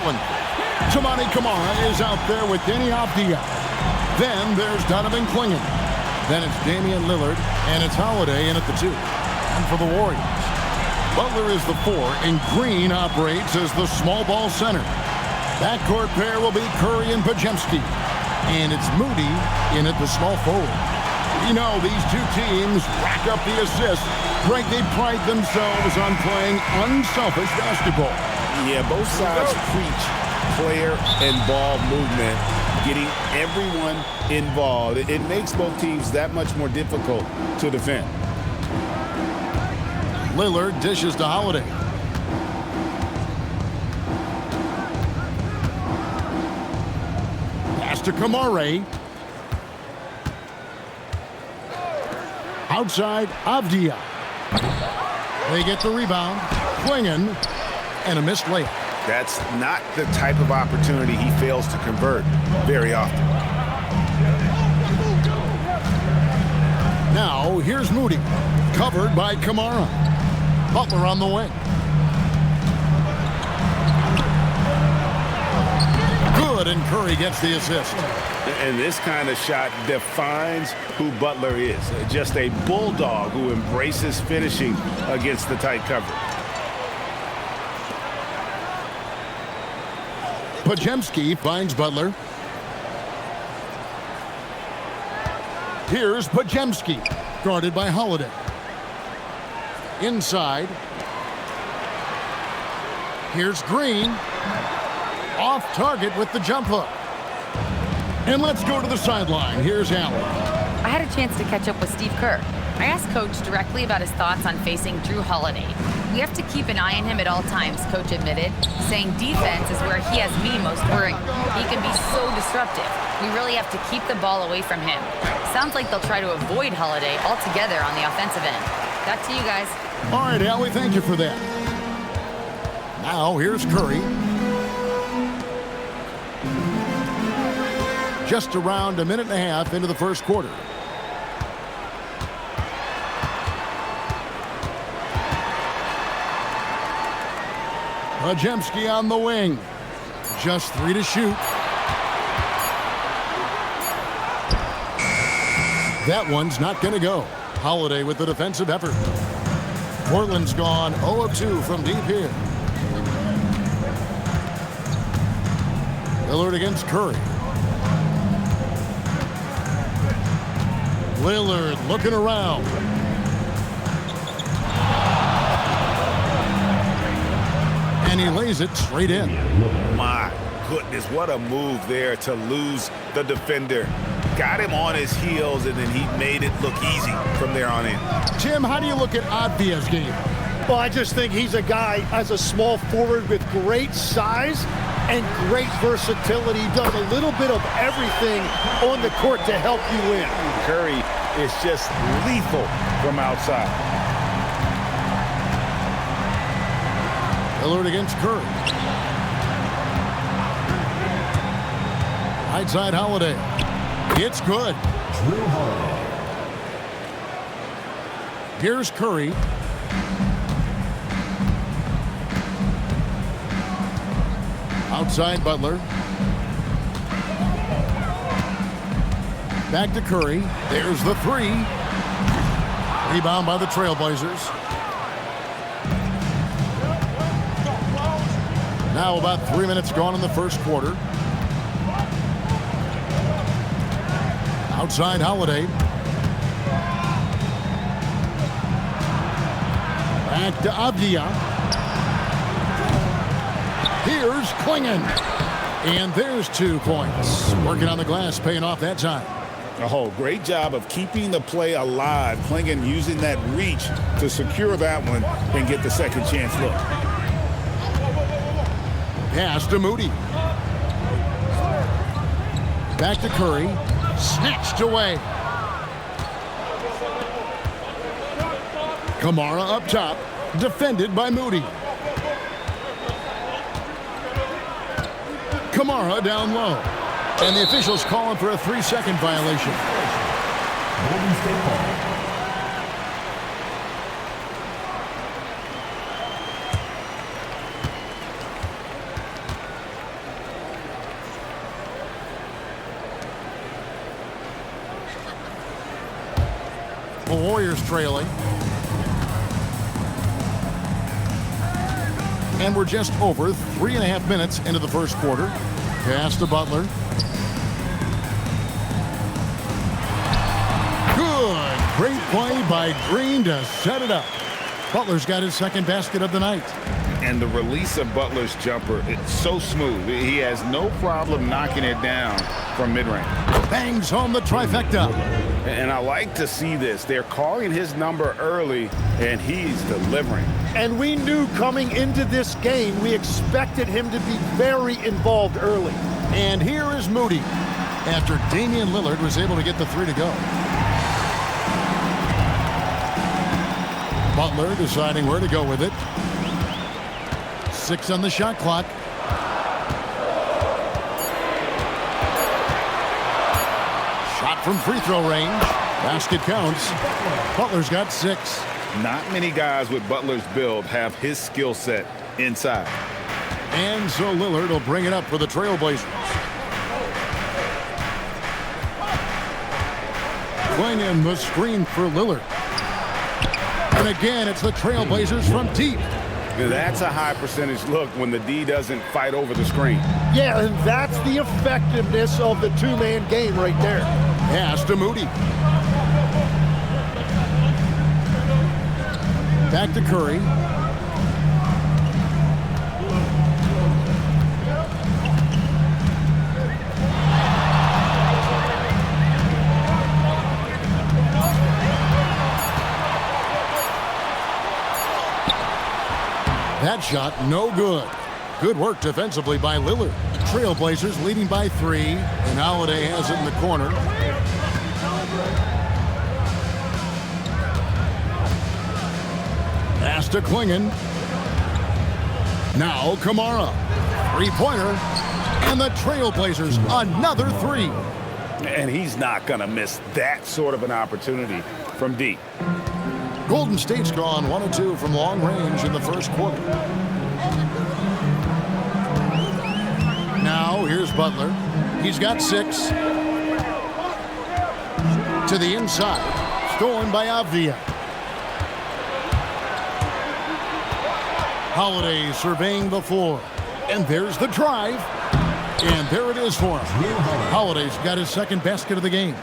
Portland. Toumani Camara is out there with Deni Avdija. Then there's Donovan Clingan. Then it's Damian Lillard, and it's Holiday in at the 2. And for the Warriors, Butler is the 4, and Green operates as the small ball center. Backcourt pair will be Curry and Podziemski. And it's Moody in at the small forward. You know, these two teams rack up the assists. Greg, they pride themselves on playing unselfish basketball. Yeah, both sides preach player and ball movement, getting everyone involved. It makes both teams that much more difficult to defend. Lillard dishes to Holiday. Pass to Camara. Outside, Avdija. They get the rebound. Clingan, and a missed layup. That's not the type of opportunity he fails to convert very often. Now, here's Moody. Covered by Camara. Butler on the wing. Good, and Curry gets the assist. And this kind of shot defines who Butler is. Just a bulldog who embraces finishing against the tight cover. Podziemski finds Butler. Here's Podziemski, guarded by Holiday. Inside. Here's Green. Off target with the jump hook. And let's go to the sideline. Here's Allen. I had a chance to catch up with Steve Kerr. I asked Coach directly about his thoughts on facing Drew Holiday. We have to keep an eye on him at all times, Coach admitted, saying defense is where he has me most worried. He can be so disruptive. We really have to keep the ball away from him. Sounds like they'll try to avoid Holiday altogether on the offensive end. Back to you guys. All right, Allie, thank you for that. Now, here's Curry. Just around a minute and a half into the first quarter. Podziemski on the wing. Just 3 to shoot. That one's not going to go. Holiday with the defensive effort. Portland's gone 0 of 2 from deep here. Lillard against Curry. Lillard looking around. And he lays it straight in. My goodness, what a move there to lose the defender. Got him on his heels, and then he made it look easy from there on in. Tim, how do you look at Avdija's game? Well, I just think he's a guy as a small forward with great size and great versatility. He does a little bit of everything on the court to help you win. Curry is just lethal from outside. Lillard against Curry. Right side Holiday. It's good. Here's Curry. Outside Butler. Back to Curry. There's the 3. Rebound by the Trailblazers. Now about 3 minutes gone in the first quarter. Outside Holiday. Back to Avdija. Here's Clingan. And there's 2 points. Working on the glass, paying off that time. Oh, great job of keeping the play alive. Clingan using that reach to secure that one and get the second chance look. Pass to Moody. Back to Curry. Snatched away. Camara up top. Defended by Moody. Camara down low. And the officials calling for a 3-second violation. The Warriors trailing. And we're just over 3.5 minutes into the first quarter. Pass to Butler. Good. Great play by Green to set it up. Butler's got his second basket of the night. And the release of Butler's jumper, it's so smooth. He has no problem knocking it down from mid-range. Bangs home the trifecta. And I like to see this. They're calling his number early, and he's delivering. And we knew coming into this game, we expected him to be very involved early. And here is Moody after Damian Lillard was able to get the three to go. Butler deciding where to go with it. 6 on the shot clock. Shot from free throw range. Basket counts. Butler's got 6. Not many guys with Butler's build have his skill set inside. And so Lillard will bring it up for the Trailblazers. Clingan the screen for Lillard. And again, it's the Trailblazers from deep. That's a high percentage look when the D doesn't fight over the screen. Yeah, and that's the effectiveness of the two-man game right there. Pass to Moody. Back to Curry. That shot, no good. Good work defensively by Lillard. Trailblazers leading by 3, and Holiday has it in the corner. Pass to Clingan. Now Kamara. Three-pointer. And the Trailblazers another 3. And he's not going to miss that sort of an opportunity from deep. Golden State's gone 1 of 2 from long range in the first quarter. Now here's Butler. He's got 6. To the inside. Stolen by Avdia. Holiday surveying the floor. And there's the drive. And there it is for him. Holiday's got his second basket of the game.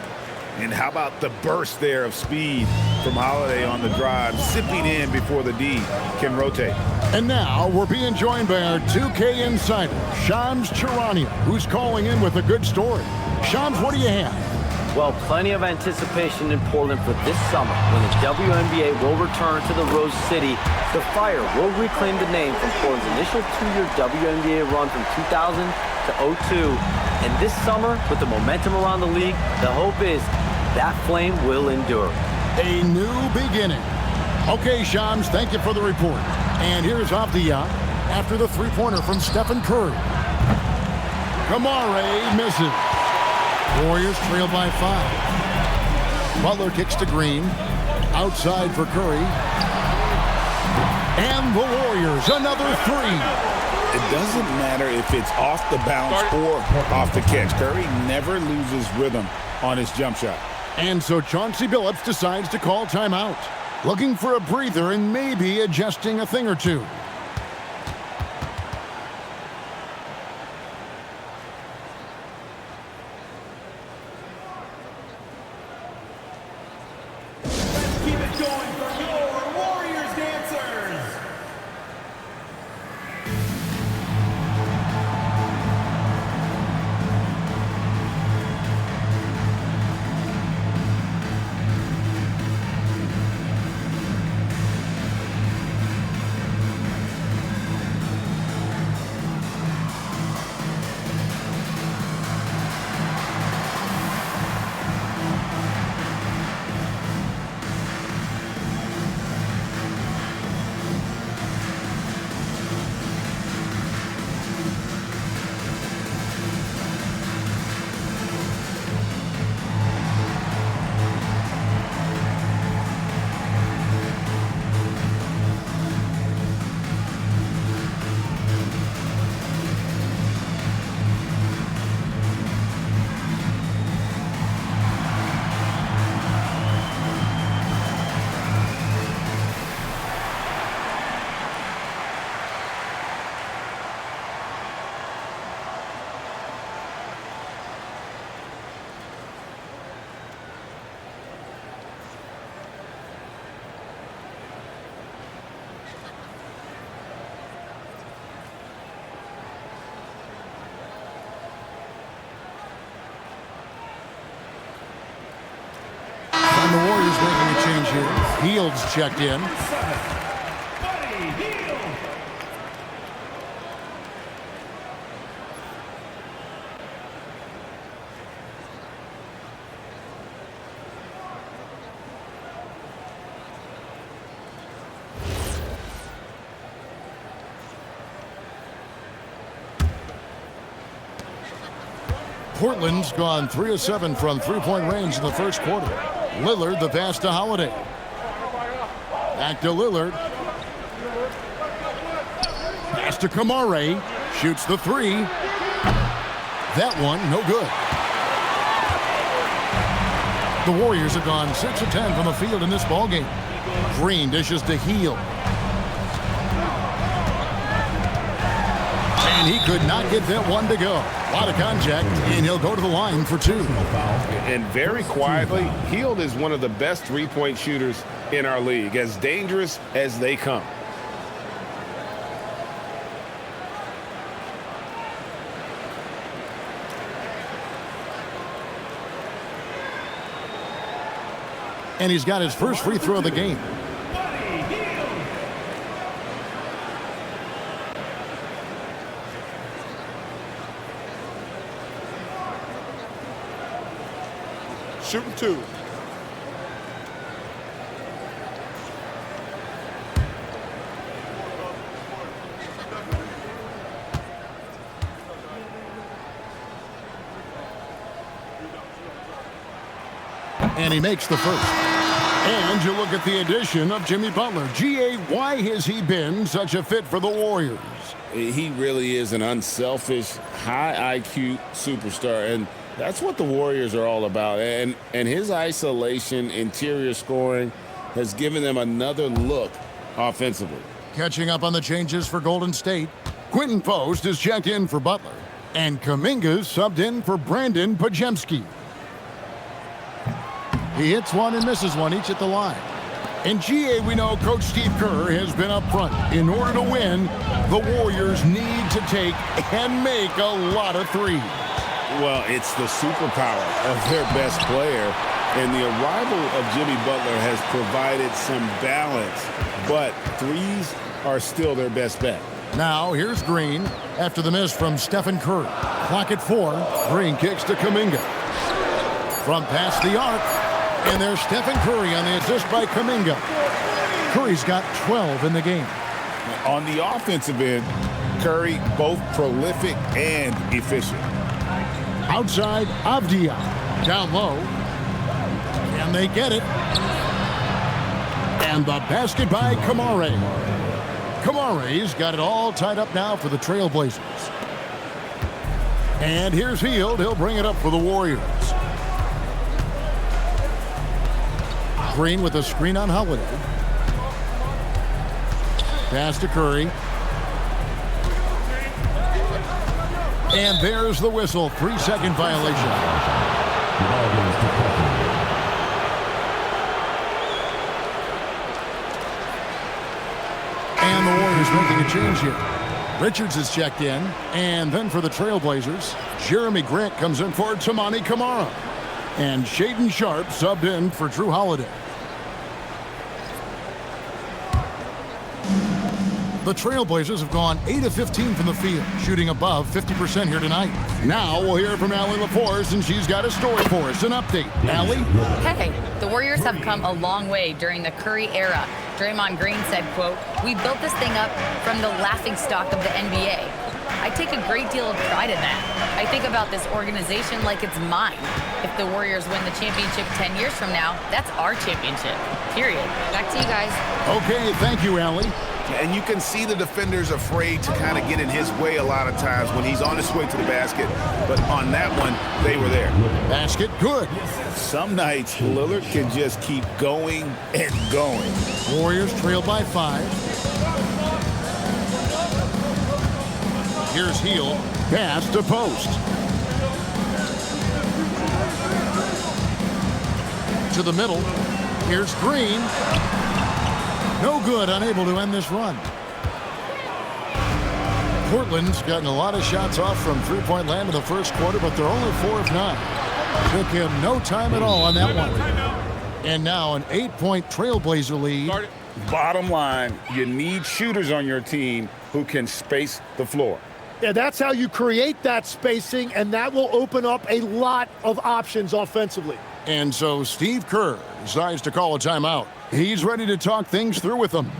And how about the burst there of speed from Holiday on the drive, zipping in before the D can rotate. And now we're being joined by our 2K insider, Shams Charania, who's calling in with a good story. Shams, what do you have? Well, plenty of anticipation in Portland for this summer when the WNBA will return to the Rose City. The Fire will reclaim the name from Portland's initial 2-year WNBA run from 2000 to 02. And this summer, with the momentum around the league, the hope is that flame will endure. A new beginning. Okay, Shams, thank you for the report. And here's Avdia after the three-pointer from Stephen Curry. Kamara misses. Warriors trail by 5. Butler kicks to Green. Outside for Curry. And the Warriors, another 3. It doesn't matter if it's off the bounce or off the catch. Curry never loses rhythm on his jump shot. And so Chauncey Billups decides to call timeout. Looking for a breather and maybe adjusting a thing or two. Keep it going for your Warriors dancers. And the Warriors making a change here. Hield's checked in. Portland's gone 3 of 7 from three-point range in the first quarter. Lillard the pass to Holiday. Back to Lillard. Pass to Kamare. Shoots the three. That one, no good. The Warriors have gone 6 of 10 from the field in this ballgame. Green dishes to Hield. And he could not get that one to go. A lot of contact, and he'll go to the line for 2. And very quietly, Hield is one of the best three-point shooters in our league, as dangerous as they come. And he's got his first free throw of the game. Shooting 2. And he makes the first. And you look at the addition of Jimmy Butler. G.A., why has he been such a fit for the Warriors? He really is an unselfish, high IQ superstar, and that's what the Warriors are all about. And his isolation, interior scoring has given them another look offensively. Catching up on the changes for Golden State. Quentin Post is checked in for Butler. And Kuminga subbed in for Brandon Podziemski. He hits one and misses one, each at the line. In GA, we know Coach Steve Kerr has been up front. In order to win, the Warriors need to take and make a lot of threes. Well, it's the superpower of their best player, and the arrival of Jimmy Butler has provided some balance, but threes are still their best bet. Now, here's Green after the miss from Stephen Curry. Clock at 4. Green kicks to Kuminga. From past the arc, and there's Stephen Curry on the assist by Kuminga. Curry's got 12 in the game. On the offensive end, Curry both prolific and efficient. Outside, Avdia. Down low. Can they get it? And the basket by Kamare. Kamare's got it all tied up now for the Trailblazers. And here's Hield. He'll bring it up for the Warriors. Green with a screen on Holiday. Pass to Curry. And there's the whistle. 3-second violation. And the Warriors making a change here. Richards is checked in. And then for the Trailblazers, Jeremy Grant comes in for Toumani Camara. And Shaedon Sharpe subbed in for Drew Holiday. The Trailblazers have gone 8 of 15 from the field, shooting above 50% here tonight. Now we'll hear from Allie LaForce, and she's got a story for us. An update. Allie? Hey, the Warriors have come a long way during the Curry era. Draymond Green said, quote, "We built this thing up from the laughingstock of the NBA. I take a great deal of pride in that. I think about this organization like it's mine. If the Warriors win the championship 10 years from now, that's our championship. Period." Back to you guys. Okay, thank you, Allie. And you can see the defenders afraid to kind of get in his way a lot of times when he's on his way to the basket. But on that one, they were there. Basket good. Some nights, Lillard can just keep going and going. Warriors trail by 5. Here's Hield. Pass to Post. To the middle. Here's Green. No good, unable to end this run. Portland's gotten a lot of shots off from three-point land in the first quarter, but they're only 4 of 9. Took him no time at all on that one. And now an 8-point Trailblazer lead. Bottom line, you need shooters on your team who can space the floor. Yeah, that's how you create that spacing, and that will open up a lot of options offensively. And so Steve Kerr decides to call a timeout. He's ready to talk things through with them.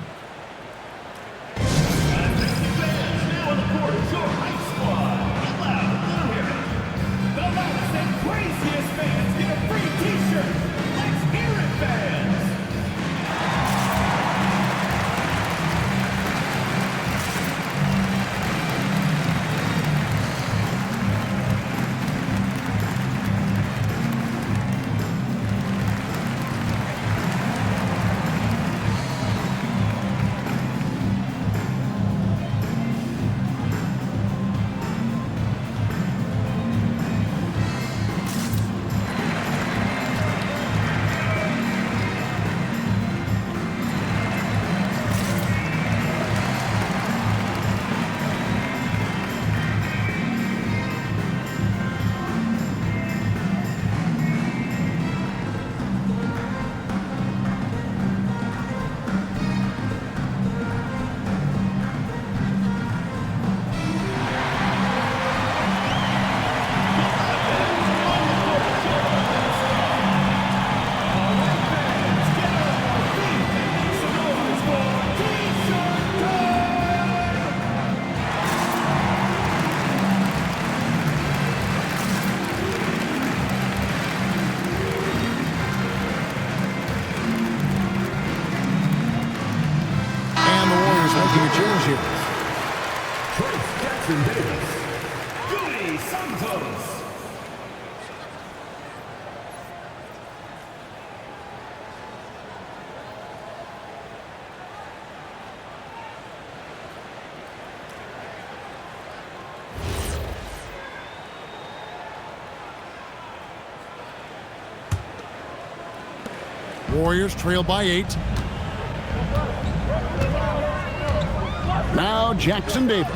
Warriors trail by 8. Now Jackson Davis.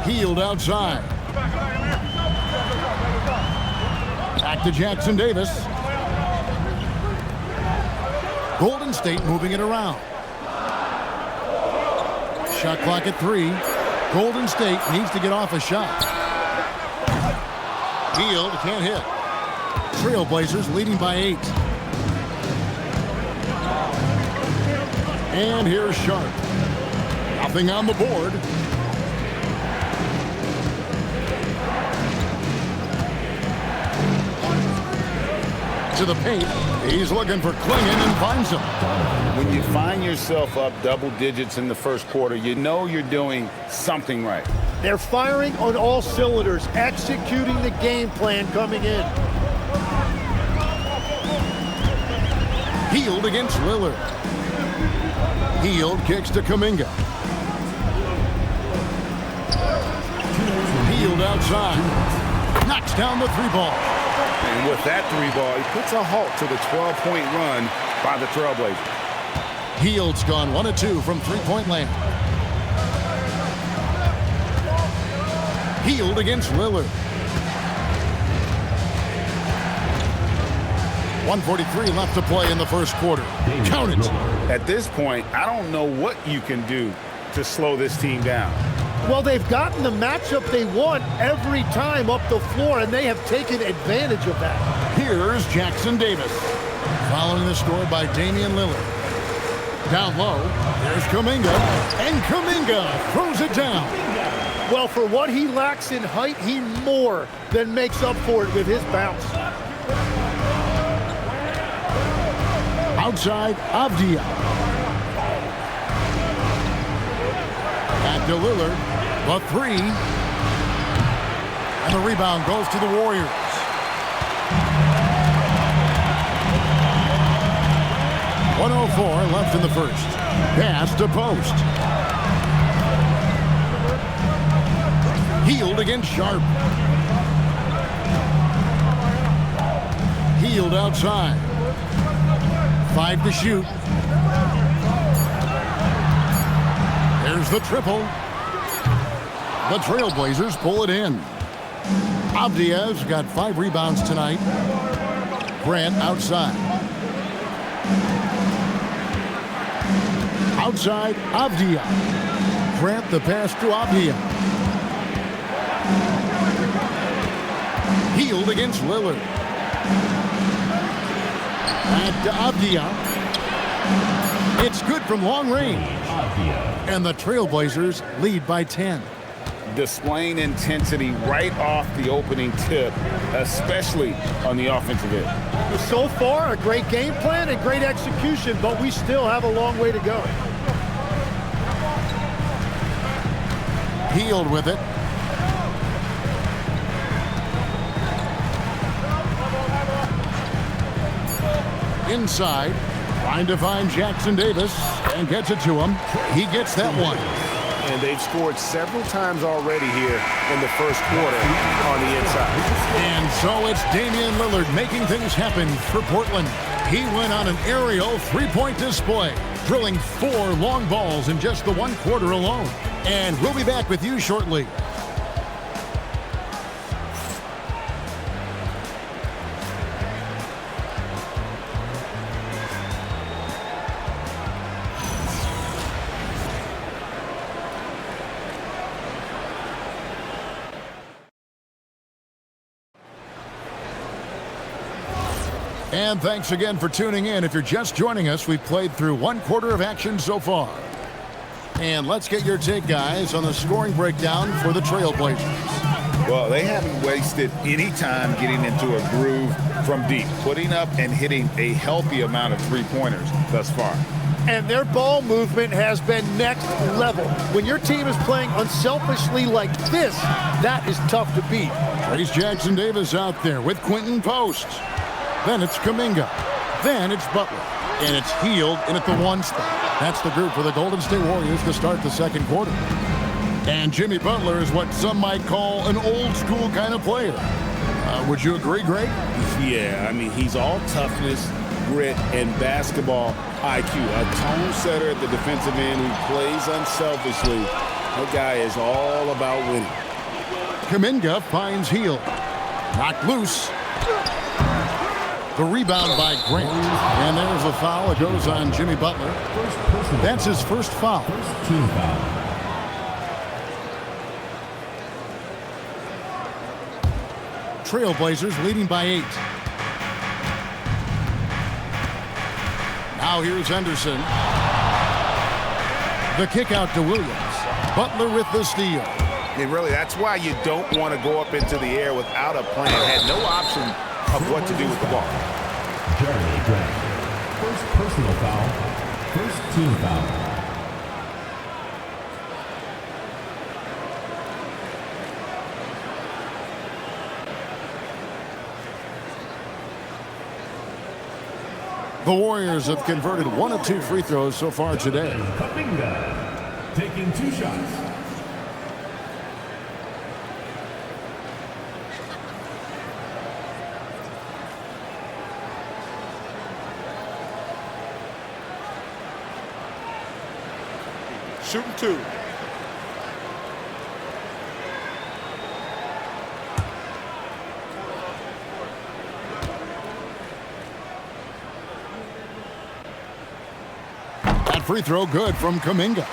Healed outside. Back to Jackson Davis. Golden State moving it around. Shot clock at 3. Golden State needs to get off a shot. Healed, can't hit. Trailblazers leading by 8. And here's Sharpe. Nothing on the board. To the paint. He's looking for Clingan and finds him. When you find yourself up double digits in the first quarter, you know you're doing something right. They're firing on all cylinders, executing the game plan coming in. Healed against Lillard. Healed kicks to Kuminga. Healed outside. Knocks down the 3-ball. And with that 3-ball, he puts a halt to the 12-point run by the Trailblazers. Healed's gone 1 of 2 from 3-point land. Healed against Lillard. 1:43 left to play in the first quarter. Count it. At this point, I don't know what you can do to slow this team down. Well, they've gotten the matchup they want every time up the floor, and they have taken advantage of that. Here's Jackson Davis. Following the score by Damian Lillard. Down low, there's Kuminga. And Kuminga throws it down. Well, for what he lacks in height, he more than makes up for it with his bounce. Outside, Avdia. Back to Lillard. The 3. And the rebound goes to the Warriors. .104 left in the first. Pass to Post. Healed against Sharpe. Healed outside. 5 to shoot. There's the triple. The Trailblazers pull it in. Avdia's got 5 rebounds tonight. Grant outside. Outside, Avdia. Grant the pass to Avdia. Healed against Lillard. And to Avdia. It's good from long range. And the Trailblazers lead by 10. Displaying intensity right off the opening tip, especially on the offensive end. So far, a great game plan and great execution, but we still have a long way to go. Healed with it. Inside, trying to find Jackson Davis and gets it to him. He gets that one. And they've scored several times already here in the first quarter on the inside. And so it's Damian Lillard making things happen for Portland. He went on an aerial three-point display, drilling 4 long balls in just the 1 quarter alone. And we'll be back with you shortly. And thanks again for tuning in. If you're just joining us, we've played through 1 quarter of action so far. And let's get your take, guys, on the scoring breakdown for the Trailblazers. Well, they haven't wasted any time getting into a groove from deep, putting up and hitting a healthy amount of three-pointers thus far. And their ball movement has been next level. When your team is playing unselfishly like this, that is tough to beat. Trace Jackson Davis out there with Quentin Post. Then it's Kuminga. Then it's Butler. And it's Healed in at the 1 spot. That's the group for the Golden State Warriors to start the 2nd quarter. And Jimmy Butler is what some might call an old-school kind of player. Would you agree, Greg? Yeah, I mean, he's all toughness, grit, and basketball IQ. A tone setter at the defensive end who plays unselfishly. That guy is all about winning. Kuminga finds Healed. Knocked loose. The rebound by Grant. And there's a foul. It goes on Jimmy Butler. That's his first foul. Team foul. Trailblazers leading by 8. Now here's Henderson. The kick out to Williams. Butler with the steal. And really, that's why you don't want to go up into the air without a plan. Had no option of what to do with the ball. Jeremy Grant. First personal foul. First team foul. The Warriors have converted 1 of 2 free throws so far today. Kuminga taking 2 shots. Shooting 2. That free throw good from Kuminga.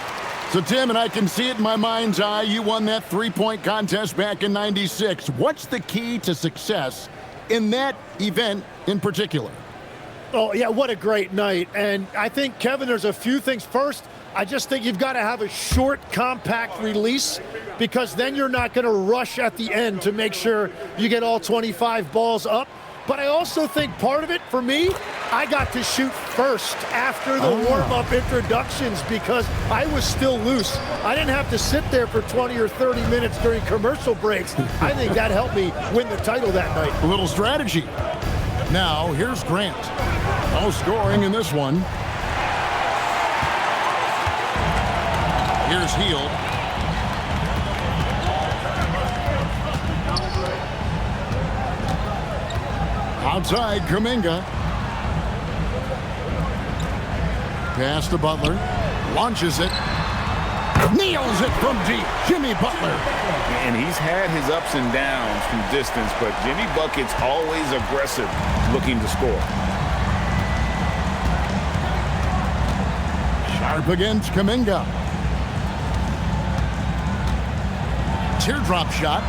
So, Tim, and I can see it in my mind's eye, you won that 3-point contest back in '96. What's the key to success in that event in particular? Oh, yeah, what a great night. And I think, Kevin, there's a few things. First, I just think you've got to have a short, compact release, because then you're not going to rush at the end to make sure you get all 25 balls up. But I also think part of it, for me, I got to shoot first after the warm-up introductions because I was still loose. I didn't have to sit there for 20 or 30 minutes during commercial breaks. I think that helped me win the title that night. A little strategy. Now, here's Grant. No scoring in this one. Here's Healed. Outside, Kuminga. Pass to Butler. Launches it. Nails it from deep. Jimmy Butler. And he's had his ups and downs from distance, but Jimmy Bucket's always aggressive, looking to score. Sharpe against Kuminga. Teardrop shot.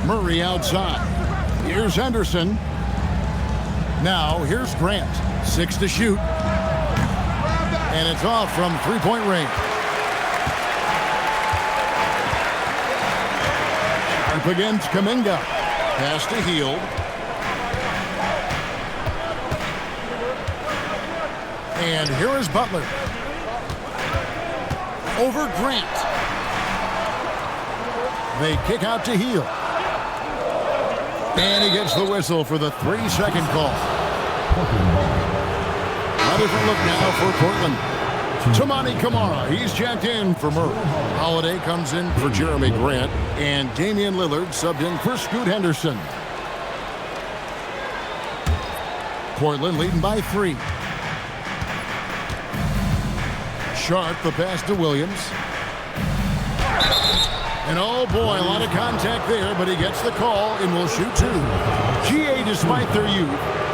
Murray outside. Here's Henderson. Now here's Grant. 6 to shoot. And it's off from three-point range. Sharpe against Kuminga. Pass to Hield. And here is Butler. Over Grant. They kick out to Hield. And he gets the whistle for the 3-second call. A different look now for Portland. Toumani Camara, he's checked in for Murray. Holiday comes in for Jeremy Grant. And Damian Lillard subbed in for Scoot Henderson. Portland leading by 3. Sharpe, the pass to Williams. And oh boy, a lot of contact there, but he gets the call and will shoot 2. GA, despite their youth,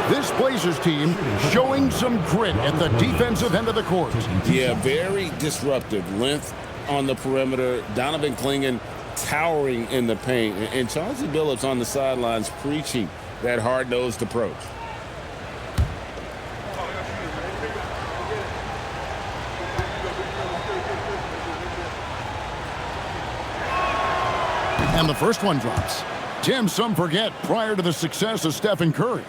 this Blazers team showing some grit at the defensive end of the court. Yeah, very disruptive. Length on the perimeter. Donovan Clingan towering in the paint. And Chauncey Billups on the sidelines preaching that hard-nosed approach. And the first one drops. Tim, some forget, prior to the success of Stephen Curry,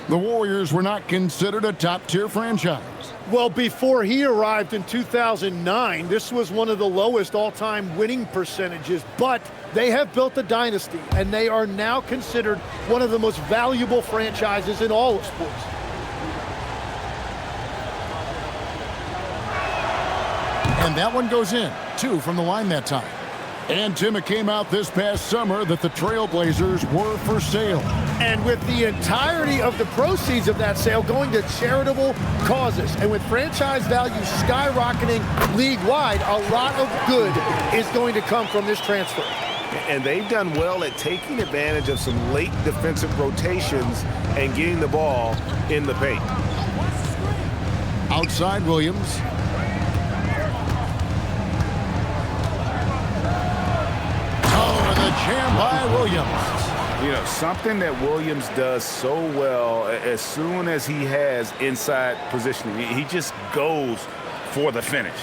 the Warriors were not considered a top-tier franchise. Well, before he arrived in 2009, this was one of the lowest all-time winning percentages, but they have built a dynasty, and they are now considered one of the most valuable franchises in all of sports. And that one goes in. 2 from the line that time. And Tim, it came out this past summer that the Trailblazers were for sale. And with the entirety of the proceeds of that sale going to charitable causes, and with franchise value skyrocketing league-wide, a lot of good is going to come from this transfer. And they've done well at taking advantage of some late defensive rotations and getting the ball in the paint. Outside Williams. Jam by Williams. You know, something that Williams does so well, as soon as he has inside positioning, he just goes for the finish.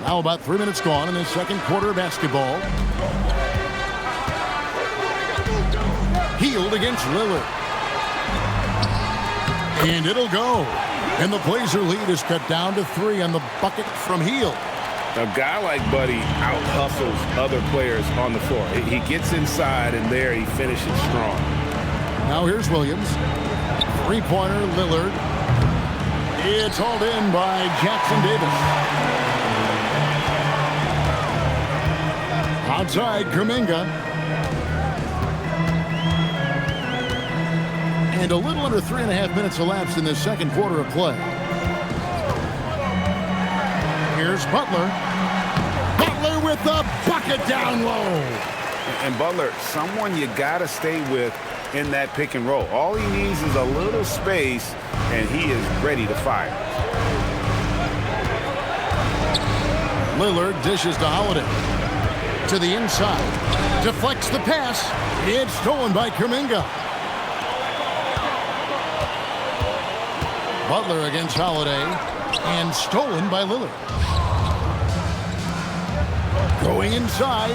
Now about 3 minutes gone in the second quarter of basketball. Hield against Lillard. And it'll go. And the Blazer lead is cut down to 3 on the bucket from Hield. A guy like Buddy out-hustles other players on the floor. He gets inside, and there he finishes strong. Now here's Williams. Three-pointer, Lillard. It's hauled in by Jackson Davis. Outside, Kuminga. And a little under 3.5 minutes elapsed in this second quarter of play. Here's Butler. Butler with the bucket down low. And Butler, someone you got to stay with in that pick and roll. All he needs is a little space, and he is ready to fire. Lillard dishes to Holiday. To the inside. Deflects the pass. It's stolen by Kuminga. Butler against Holiday, and stolen by Lillard. Going inside,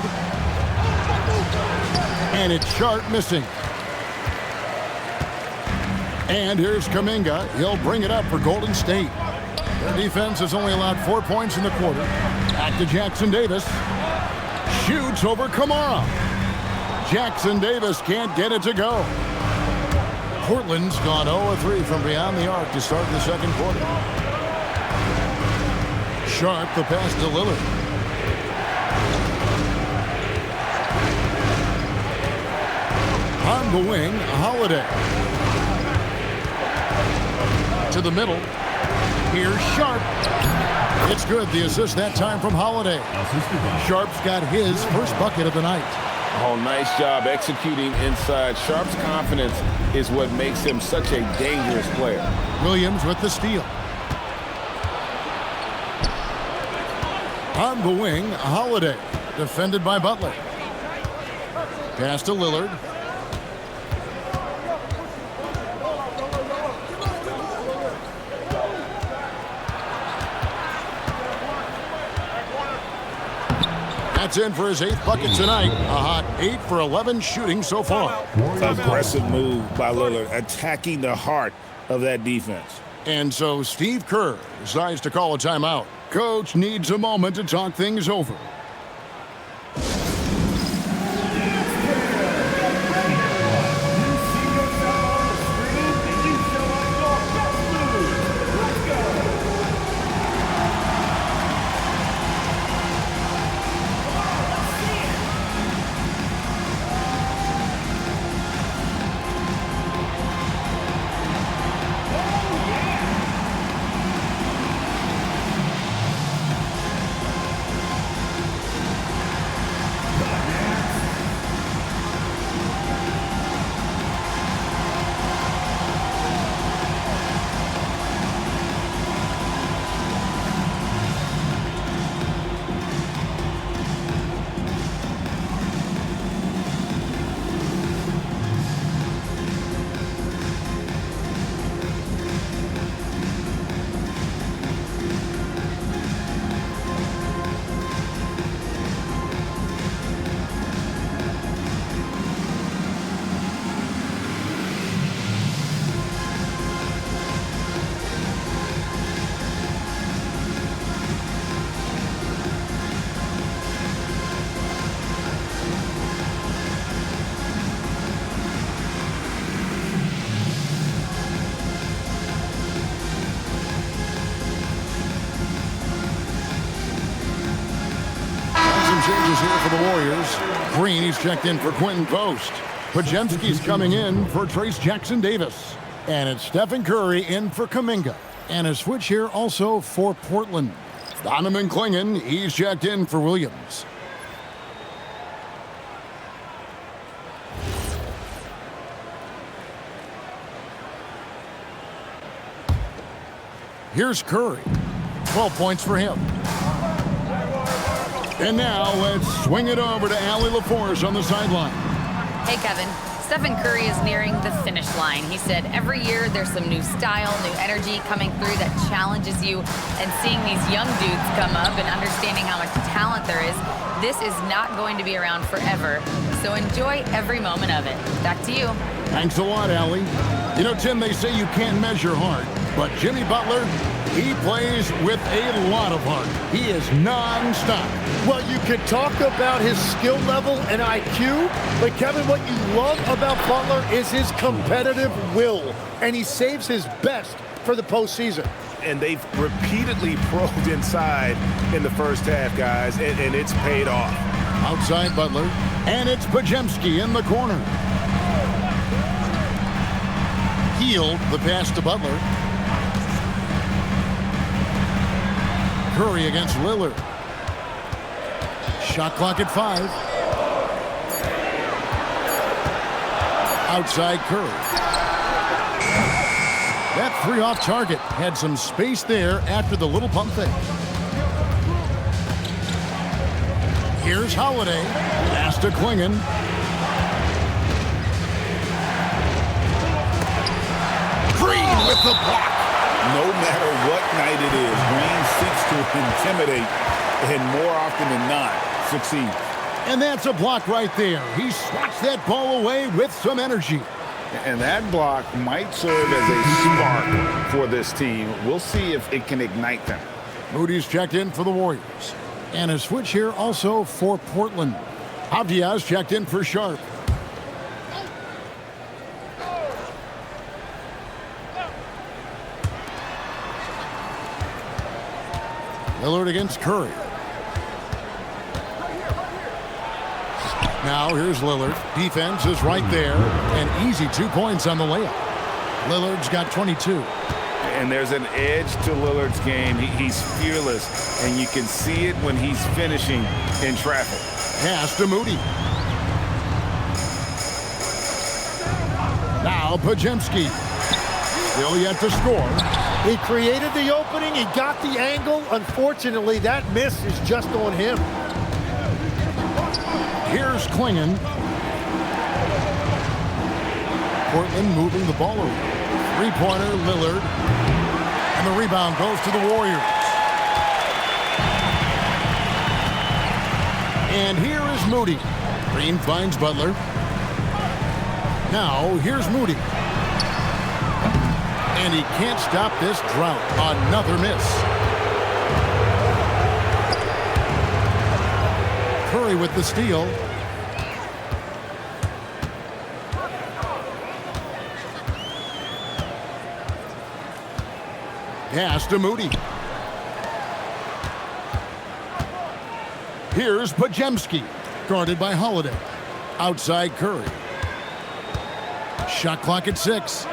and it's Sharpe missing. And here's Kuminga. He'll bring it up for Golden State. Their defense has only allowed 4 points in the quarter. Back to Jackson Davis. Shoots over Camara. Jackson Davis can't get it to go. Portland's gone 0-3 from beyond the arc to start the second quarter. Sharpe, the pass to Lillard. On the wing, Holiday. To the middle. Here's Sharpe. It's good. The assist that time from Holiday. Sharpe's got his first bucket of the night. Oh, nice job executing inside. Sharpe's confidence is what makes him such a dangerous player. Williams with the steal. On the wing, Holiday. Defended by Butler. Pass to Lillard. That's in for his 8th bucket tonight. A hot 8 for 11 shooting so far. Aggressive move by Lillard, attacking the heart of that defense. And so Steve Kerr decides to call a timeout. Coach needs a moment to talk things over. Changes here for the Warriors. Green, he's checked in for Quentin Post. Podziemski's coming in for Trace Jackson-Davis. And it's Stephen Curry in for Kuminga. And a switch here also for Portland. Donovan Clingan, he's checked in for Williams. Here's Curry. 12 points for him. And now let's swing it over to Allie LaForce on the sideline. Hey, Kevin. Stephen Curry is nearing the finish line. He said every year there's some new style, new energy coming through that challenges you. And seeing these young dudes come up and understanding how much talent there is, this is not going to be around forever. So enjoy every moment of it. Back to you. Thanks a lot, Allie. You know, Tim, they say you can't measure heart, but Jimmy Butler, he plays with a lot of heart. He is non-stop. Well, you can talk about his skill level and IQ, but Kevin, what you love about Butler is his competitive will, and he saves his best for the postseason. And they've repeatedly probed inside in the first half, guys, and it's paid off. Outside Butler, and it's Podziemski in the corner. Healed the pass to Butler. Curry against Lillard. Shot clock at 5. Outside Curry. That 3 off target had some space there after the little pump fake. Here's Holiday. Pass to Clingan. Green with the block. No matter what night it is, Green seeks to intimidate and more often than not succeed. And that's a block right there. He swats that ball away with some energy. And that block might serve as a spark for this team. We'll see if it can ignite them. Moody's checked in for the Warriors. And a switch here also for Portland. Avdia's checked in for Sharpe. Lillard against Curry. Now here's Lillard. Defense is right there. And easy 2 points on the layup. Lillard's got 22. And there's an edge to Lillard's game. He's fearless, and you can see it when he's finishing in traffic. Pass to Moody. Now Podziemski. Still yet to score. He created the opening. He got the angle. Unfortunately, that miss is just on him. Here's Clingan. Portland moving the ball over. Three-pointer, Lillard. And the rebound goes to the Warriors. And here is Moody. Green finds Butler. Now, here's Moody. And he can't stop this drought. Another miss. Curry with the steal. Pass to Moody. Here's Podziemski, guarded by Holiday. Outside Curry. Shot clock at 6.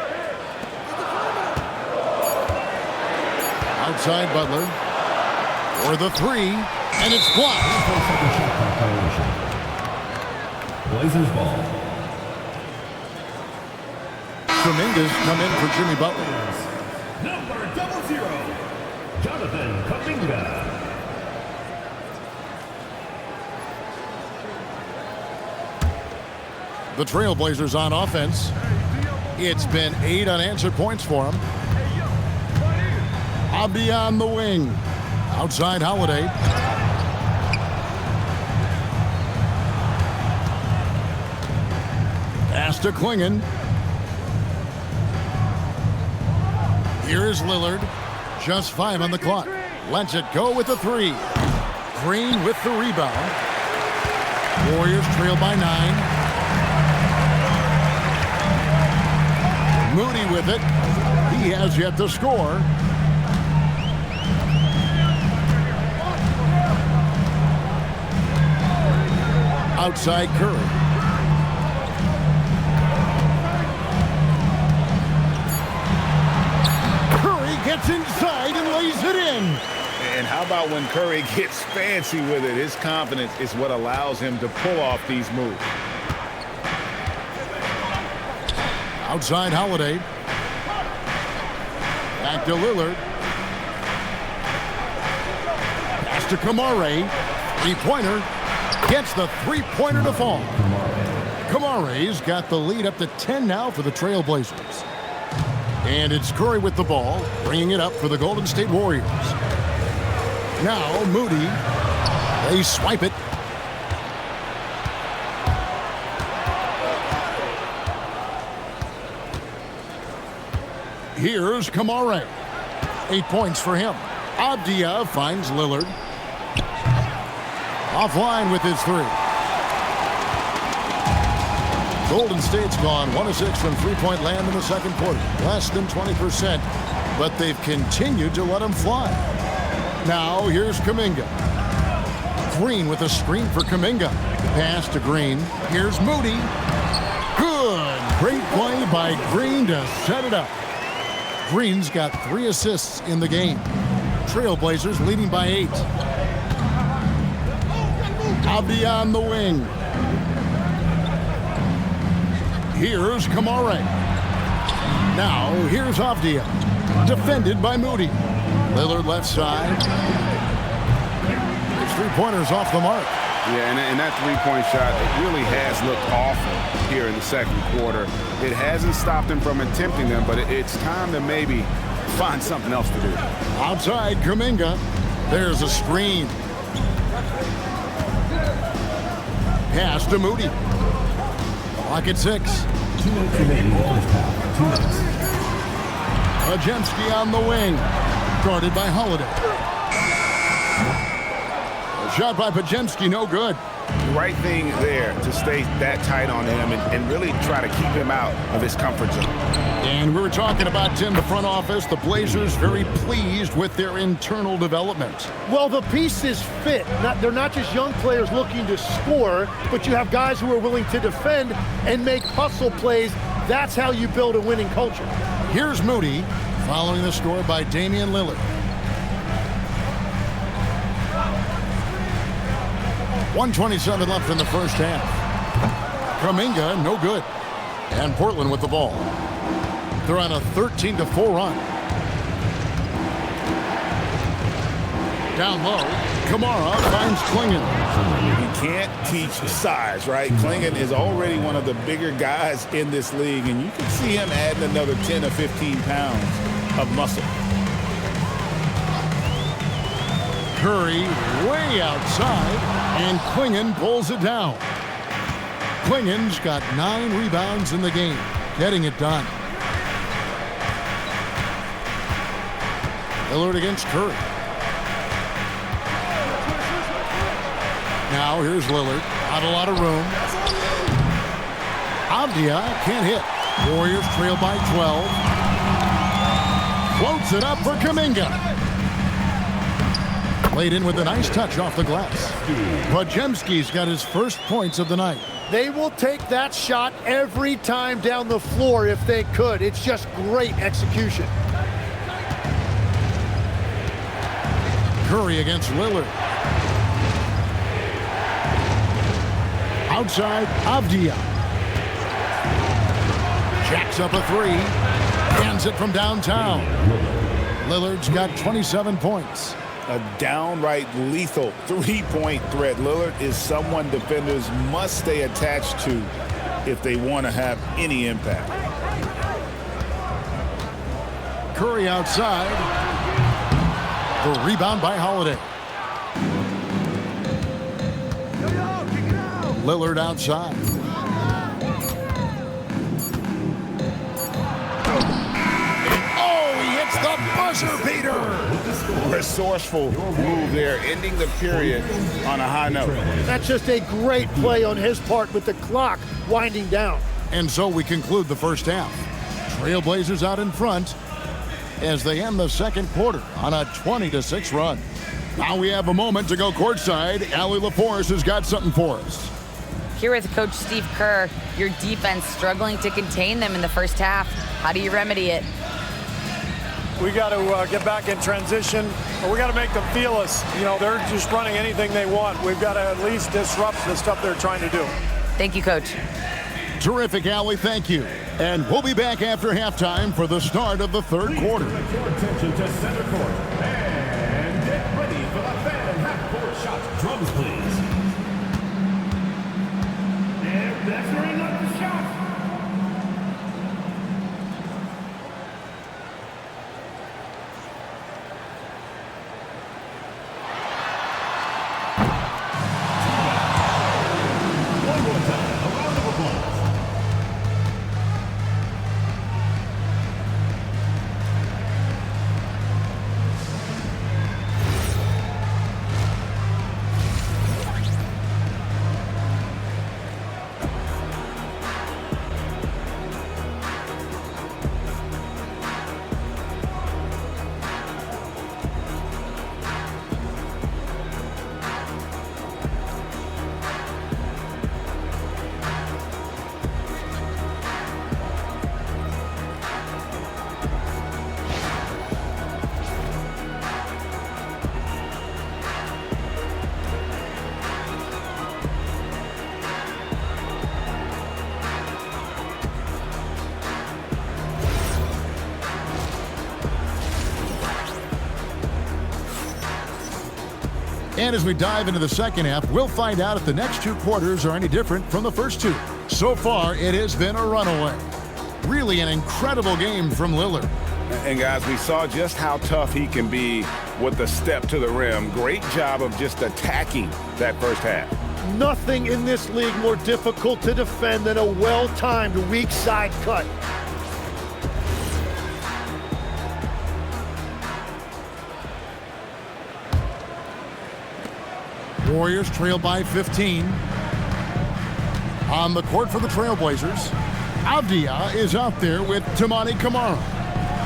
Outside Butler. For the 3, and it's blocked. Blazers ball. Kuminga's come in for Jimmy Butler. Number 00, Jonathan Kuminga. The Trailblazers on offense. It's been 8 unanswered points for them. Abdi on the wing. Outside Holiday. Pass to Clingan. Here's Lillard. Just 5 on the clock. Lets it go with the 3. Green with the rebound. Warriors trail by 9. Moody with it. He has yet to score. Outside Curry. Curry gets inside and lays it in. And how about when Curry gets fancy with it? His confidence is what allows him to pull off these moves. Outside Holiday. Back to Lillard. Pass to Kamare. Three-pointer. Gets the three-pointer to fall. Kamare's got the lead up to 10 now for the Trailblazers. And it's Curry with the ball, bringing it up for the Golden State Warriors. Now Moody. They swipe it. Here's Kamare. 8 points for him. Abdia finds Lillard. Offline with his 3. Golden State's gone 1 of 6 from three-point land in the second quarter. Less than 20%, but they've continued to let him fly. Now here's Kuminga. Green with a screen for Kuminga. Pass to Green. Here's Moody. Good. Great play by Green to set it up. Green's got 3 assists in the game. Trailblazers leading by 8. Abdi on the wing. Here's Kamare. Now here's Avdia. Defended by Moody. Lillard left side. His three-pointer's off the mark. Yeah, and that three-point shot, it really has looked awful here in the second quarter. It hasn't stopped him from attempting them, but it's time to maybe find something else to do. Outside Kuminga. There's a screen. Pass to Moody. Clock at 6. 2 minutes remaining in the first half. 2 minutes. Podziemski on the wing. Guarded by Holiday. A shot by Podziemski, no good. right thing there to stay that tight on him and really try to keep him out of his comfort zone. And we were talking about, Tim, the front office. The Blazers very pleased with their internal development. Well, the pieces fit. They're not just young players looking to score, but you have guys who are willing to defend and make hustle plays. That's how you build a winning culture. Here's Moody following the score by Damian Lillard. 1:27 left in the first half. Kuminga, no good. And Portland with the ball. They're on a 13-4 run. Down low, Kamara finds Clingan. You can't teach size, right? Clingan is already one of the bigger guys in this league, and you can see him adding another 10 or 15 pounds of muscle. Curry way outside, and Clingan pulls it down. Clingan's got 9 rebounds in the game, getting it done. Lillard against Curry. Now here's Lillard. Not a lot of room. Avdia can't hit. Warriors trail by 12. Floats it up for Kuminga. Played in with a nice touch off the glass. Podziemski's got his first points of the night. They will take that shot every time down the floor if they could. It's just great execution. Curry against Lillard. Outside, Avdia. Jacks up a 3. Hands it from downtown. Lillard's got 27 points. A downright lethal three-point threat. Lillard is someone defenders must stay attached to if they want to have any impact. Curry outside. The rebound by Holiday. Lillard outside. Oh, he hits the buzzer beater. Resourceful move there, ending the period on a high note. That's just a great play on his part with the clock winding down. And so we conclude the first half. Trailblazers out in front as they end the second quarter on a 20-6 run. Now we have a moment to go courtside. Allie LaForce has got something for us. Here with Coach Steve Kerr, your defense struggling to contain them in the first half. How do you remedy it? We got to get back in transition, or we got to make them feel us. You know, they're just running anything they want. We've got to at least disrupt the stuff they're trying to do. Thank you, Coach. Terrific, Allie. Thank you. And we'll be back after halftime for the start of the third quarter. Direct your attention to center court and get ready for the fan half-court shot. Drums, please. And that's bring up the shot. One more time, a round of applause. And as we dive into the second half, we'll find out if the next two quarters are any different from the first two. So far, it has been a runaway. Really an incredible game from Lillard. And guys, we saw just how tough he can be with the step to the rim. Great job of just attacking that first half. Nothing in this league more difficult to defend than a well-timed weak side cut. Warriors trail by 15. On the court for the Trailblazers, Avdia is out there with Toumani Camara.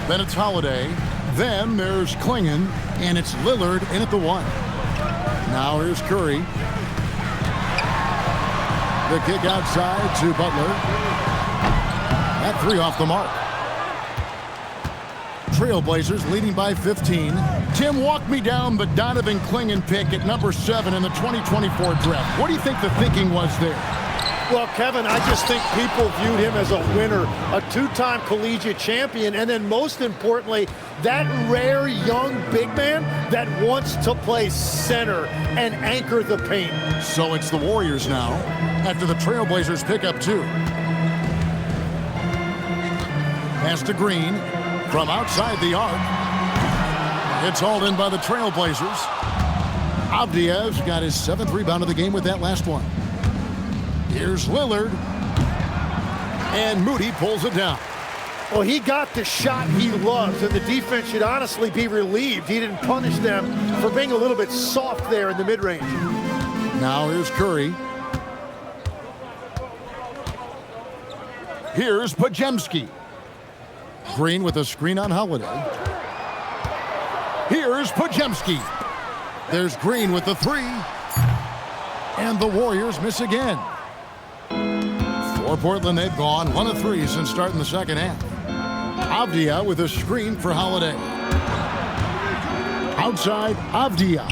Then it's Holiday. Then there's Clingan, and it's Lillard in at the 1. Now here's Curry. The kick outside to Butler. That 3 off the mark. Trailblazers leading by 15. Tim, walk me down the Donovan Clingan pick at number 7 in the 2024 draft. What do you think the thinking was there? Well, Kevin, I just think people viewed him as a winner, a 2-time collegiate champion, and then most importantly, that rare young big man that wants to play center and anchor the paint. So it's the Warriors now after the Trailblazers pick up 2. Pass to Green from outside the arc. It's hauled in by the Trailblazers. Avdia's got his 7th rebound of the game with that last one. Here's Lillard. And Moody pulls it down. Well, he got the shot he loves, and the defense should honestly be relieved he didn't punish them for being a little bit soft there in the mid-range. Now here's Curry. Here's Podziemski. Green with a screen on Holiday. Here's Podziemski. There's Green with the 3. And the Warriors miss again. For Portland, they've gone 1 of 3 since starting the second half. Avdia with a screen for Holiday. Outside, Avdia.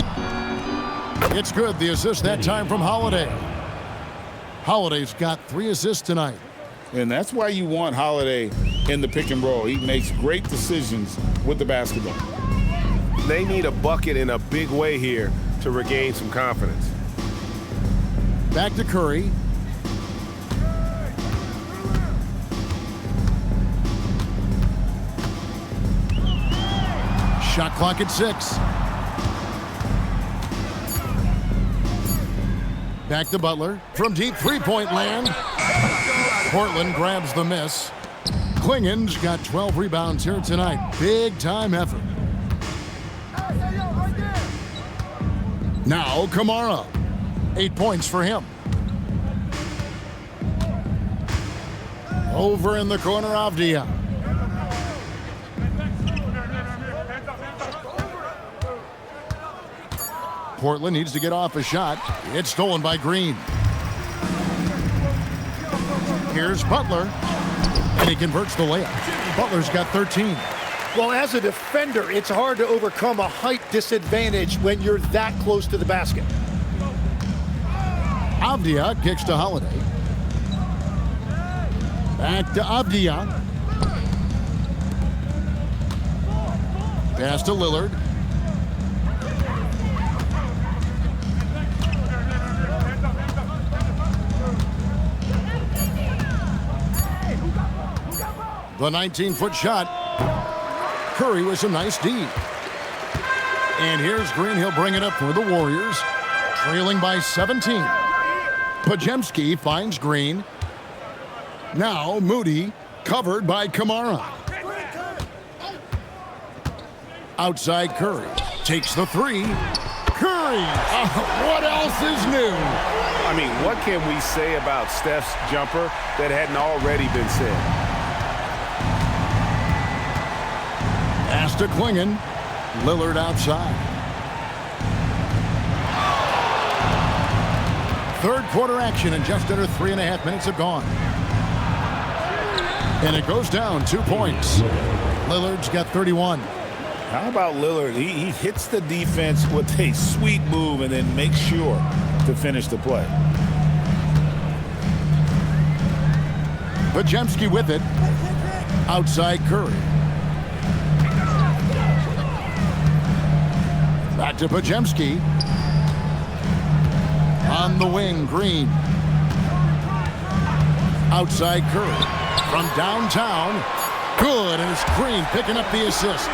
It's good. The assist that time from Holiday. Holiday's got 3 assists tonight. And that's why you want Holiday in the pick and roll. He makes great decisions with the basketball. They need a bucket in a big way here to regain some confidence. Back to Curry. Shot clock at 6. Back to Butler from deep 3-point land. Portland grabs the miss. Clingan's got 12 rebounds here tonight. Big time effort. Now Camara. 8 points for him. Over in the corner, Avdia. Portland needs to get off a shot. It's stolen by Green. Here's Butler, and he converts the layup. Butler's got 13. Well, as a defender, it's hard to overcome a height disadvantage when you're that close to the basket. Avdia kicks to Holiday. Back to Avdia. Pass to Lillard. The 19-foot shot. Curry with some nice D. And here's Green. He'll bring it up for the Warriors. Trailing by 17. Podziemski finds Green. Now Moody covered by Camara. Outside Curry. Takes the 3. Curry! What else is new? I mean, what can we say about Steph's jumper that hadn't already been said? Pass to Clingan. Lillard outside. Third quarter action, and just under 3.5 minutes have gone. And it goes down 2 points. Lillard's got 31. How about Lillard? He hits the defense with a sweet move and then makes sure to finish the play. Podziemski with it. Outside Curry. Back to Podziemski. On the wing, Green. Outside Curry. From downtown. Good, and it's Green picking up the assist.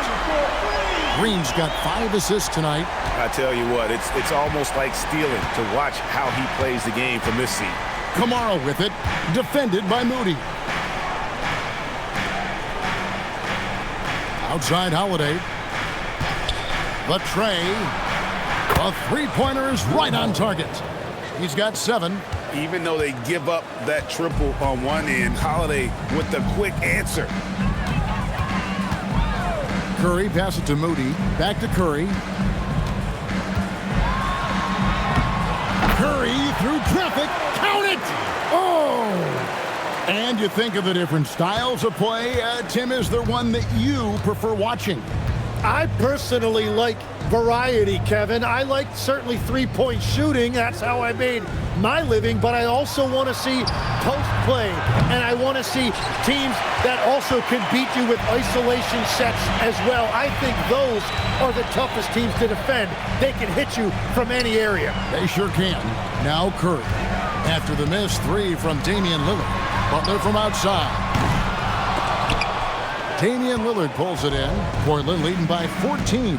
Green's got 5 assists tonight. I tell you what, it's almost like stealing to watch how he plays the game from this seat. Camara with it. Defended by Moody. Outside Holiday. The tray. A 3-pointer is right on target. He's got 7. even though they give up that triple on one end, Holiday with the quick answer. Curry pass it to Moody. Back to Curry. Curry through traffic. Count it! Oh! And you think of the different styles of play. Tim, is there one that you prefer watching? I personally like variety, Kevin. I like certainly three-point shooting. That's how I made my living. But I also want to see post play. And I want to see teams that also can beat you with isolation sets as well. I think those are the toughest teams to defend. They can hit you from any area. They sure can. Now Curry. After the missed three from Damian Lillard. Butler from outside. Damian Lillard pulls it in. Portland leading by 14.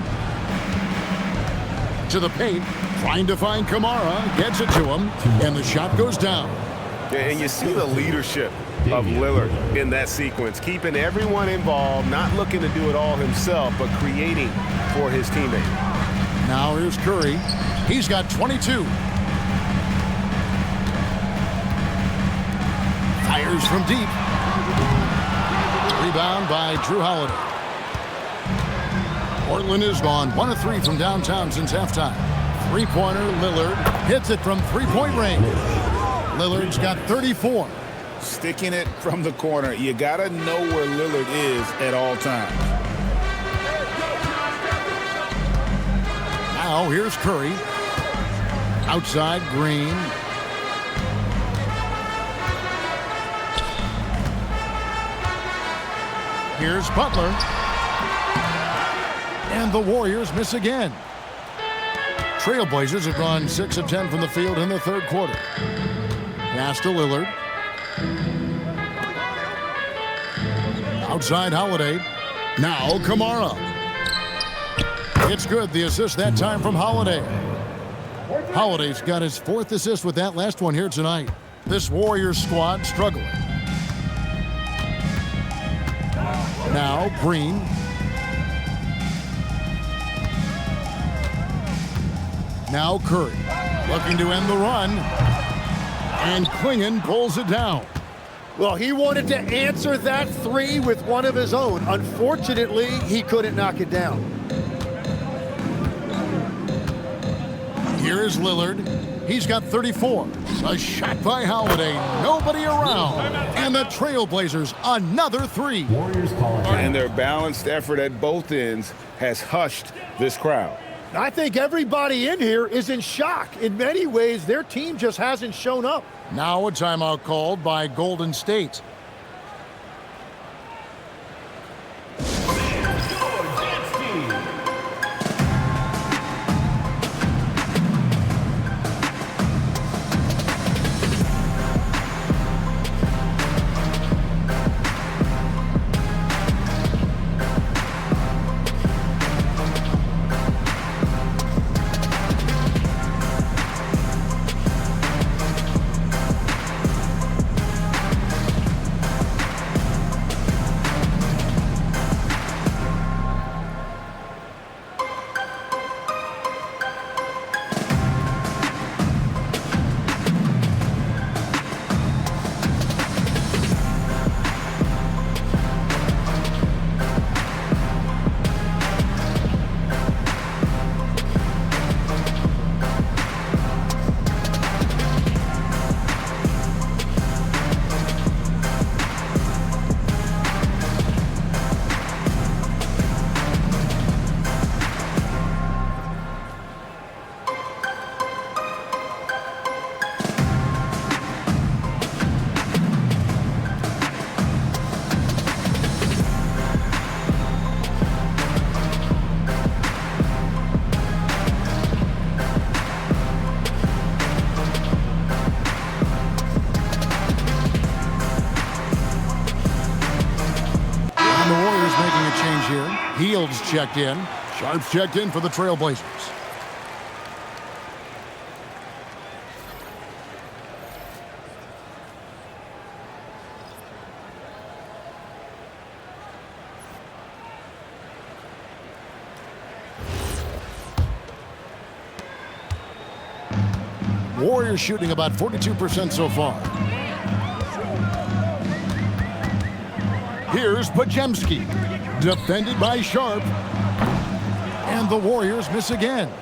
To the paint, trying to find Kamara. Gets it to him, and the shot goes down. Yeah, and you see the leadership of Lillard in that sequence, keeping everyone involved, not looking to do it all himself, but creating for his teammate. Now here's Curry. He's got 22. Fires from deep. Rebound by Drew Holiday. Portland is gone 1 of 3 from downtown since halftime. Three-pointer, Lillard hits it from three-point range. Lillard's got 34. Sticking it from the corner. You got to know where Lillard is at all times. Now here's Curry. Outside, Green. Here's Butler. And the Warriors miss again. Trailblazers have gone 6 of 10 from the field in the third quarter. Pass to Lillard. Outside Holiday. Now Kamara. It's good. The assist that time from Holiday. Holiday's got his 4th assist with that last one here tonight. This Warriors squad struggling. Now Green. Now Curry looking to end the run. And Clingan pulls it down. Well, he wanted to answer that three with one of his own. Unfortunately, he couldn't knock it down. Here is Lillard. He's got 34. A shot by Holiday. Nobody around. And the Trailblazers, another three. And their balanced effort at both ends has hushed this crowd. I think everybody in here is in shock. In many ways, their team just hasn't shown up. Now a timeout called by Golden State. Fields checked in. Sharpe's checked in for the Trailblazers. Warriors shooting about 42% so far. Here's Podziemski, defended by Sharpe. And the Warriors miss again.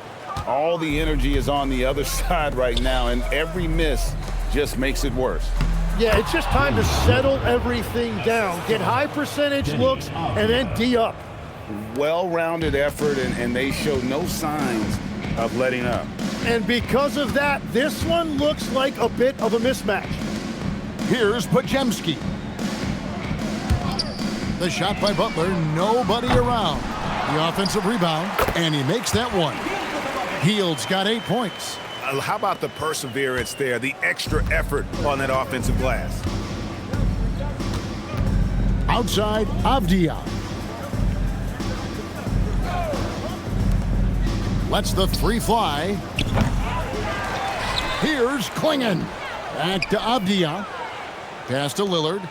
All the energy is on the other side right now, and every miss just makes it worse. Yeah, it's just time to settle everything down. Get high percentage looks and then D up. Well-rounded effort, and they show no signs of letting up. And because of that, this one looks like a bit of a mismatch. Here's Podziemski. The shot by Butler, nobody around. The offensive rebound, and he makes that one. Hield's got 8 points. How about the perseverance there, the extra effort on that offensive glass? Outside, Avdia. Lets the three fly. Here's Clingan. Back to Avdia. Pass to Lillard.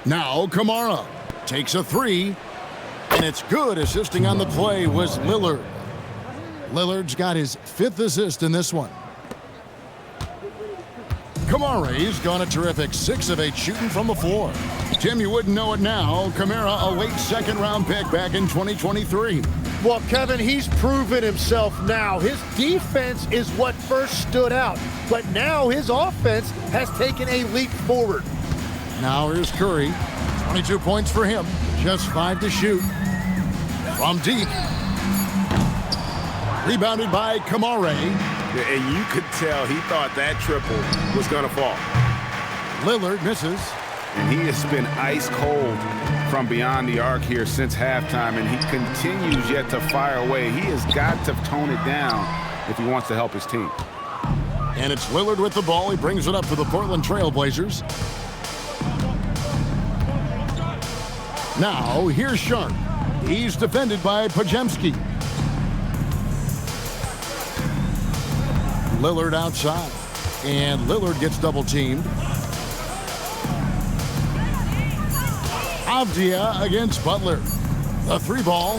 Now Kamara takes a three, and it's good. Assisting on the play was Lillard. Lillard's got his 5th assist in this one. Kamara's gone a terrific 6 of 8 shooting from the floor. Tim, you wouldn't know it now. Kamara, a late second-round pick back in 2023. Well, Kevin, he's proven himself now. His defense is what first stood out, but now his offense has taken a leap forward. Now here's Curry. 22 points for him. Just 5 to shoot. From deep. Rebounded by Kamara. And you could tell he thought that triple was going to fall. Lillard misses. And he has been ice cold from beyond the arc here since halftime, and he continues yet to fire away. He has got to tone it down if he wants to help his team. And it's Lillard with the ball. He brings it up for the Portland Trail Blazers. Now, here's Sharpe. He's defended by Podziemski. Lillard outside. And Lillard gets double-teamed. Avdia against Butler. The 3-ball.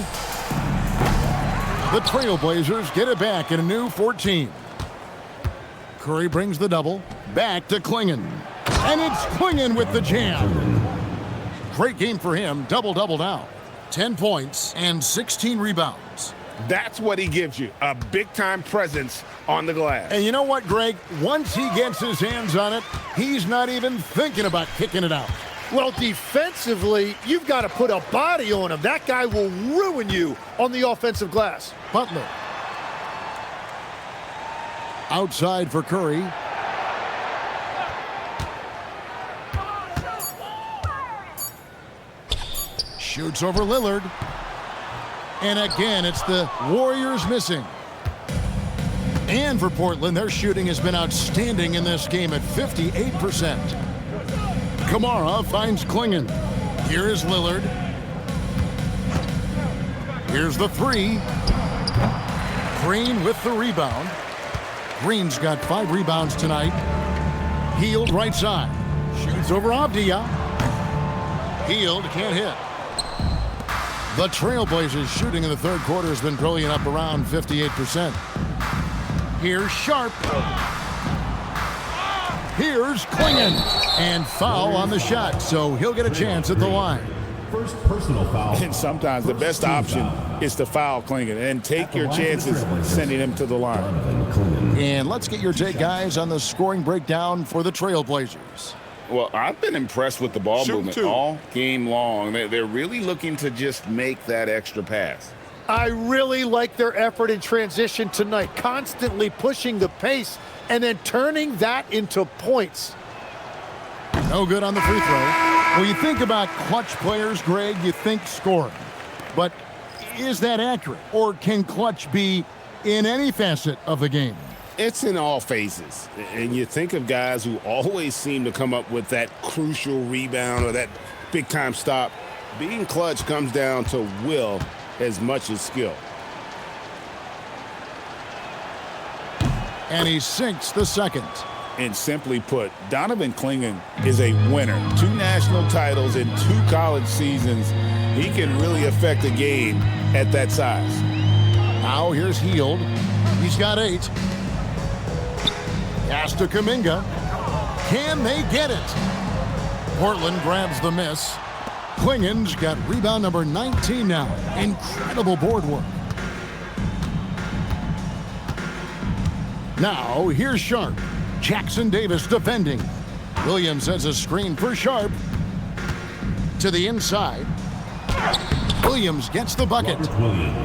The Trailblazers get it back in a new 14. Curry brings the double. Back to Clingan. And it's Clingan with the jam. Great game for him. Double-double now. 10 points and 16 rebounds. That's what he gives you, a big-time presence on the glass. And you know what, Greg? Once he gets his hands on it, he's not even thinking about kicking it out. Well, defensively, you've got to put a body on him. That guy will ruin you on the offensive glass. Butler. Outside for Curry. Shoots over Lillard. And again, it's the Warriors missing. And for Portland, their shooting has been outstanding in this game at 58%. Kamara finds Clingan. Here is Lillard. Here's the 3. Green with the rebound. Green's got 5 rebounds tonight. Hield right side. Shoots over Avdia. Hield can't hit. The Trailblazers shooting in the third quarter has been brilliant, up around 58%. Here's Sharpe. Here's Clingan. And foul on the shot, so he'll get a chance at the line. First personal foul. And sometimes the best option is to foul Clingan and take your chances sending him to the line. And let's get your take, guys, on the scoring breakdown for the Trailblazers. Well, I've been impressed with the ball movement all game long. They're really looking to just make that extra pass. I really like their effort in transition tonight, constantly pushing the pace and then turning that into points. No good on the free throw. When you think about clutch players, Greg, you think scoring. But is that accurate? Or can clutch be in any facet of the game? It's in all phases. And you think of guys who always seem to come up with that crucial rebound or that big-time stop. Being clutch comes down to will as much as skill. And he sinks the second. And simply put, Donovan Clingan is a winner. 2 national titles in 2 college seasons. he can really affect a game at that size. Now here's Hield. He's got 8. Pass to Kuminga. Can they get it? Portland grabs the miss. Clingan's got rebound number 19 now. Incredible board work. Now here's Sharpe. Jackson Davis defending. Williams has a screen for Sharpe. To the inside. Williams gets the bucket.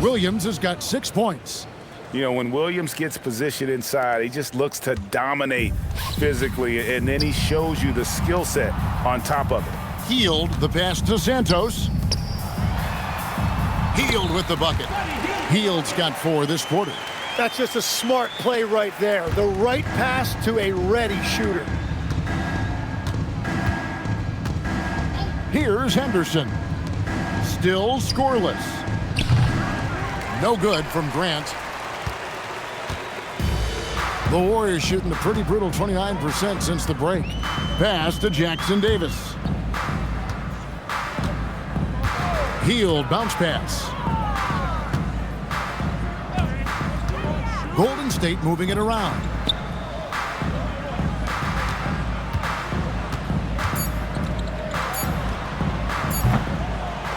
Williams has got 6 points. You know, when Williams gets positioned inside, he just looks to dominate physically, and then he shows you the skill set on top of it. Hield, the pass to Santos. Hield with the bucket. Hield's got 4 this quarter. That's just a smart play right there. The right pass to a ready shooter. Here's Henderson. Still scoreless. No good from Grant. The Warriors shooting a pretty brutal 29% since the break. Pass to Jackson Davis. Hield, bounce pass. Golden State moving it around.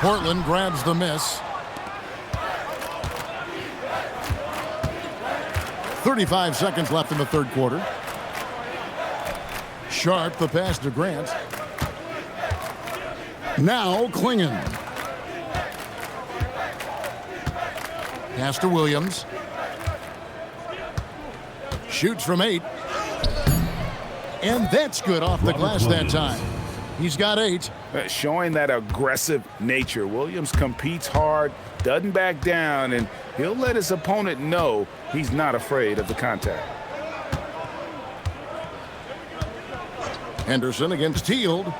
Portland grabs the miss. 35 seconds left in the third quarter. Sharpe, the pass to Grant. Now Clingan. Pass to Williams. Shoots from 8. And that's good off the glass that time. He's got 8. Showing that aggressive nature. Williams competes hard, doesn't back down, and he'll let his opponent know he's not afraid of the contact. Henderson against Hield.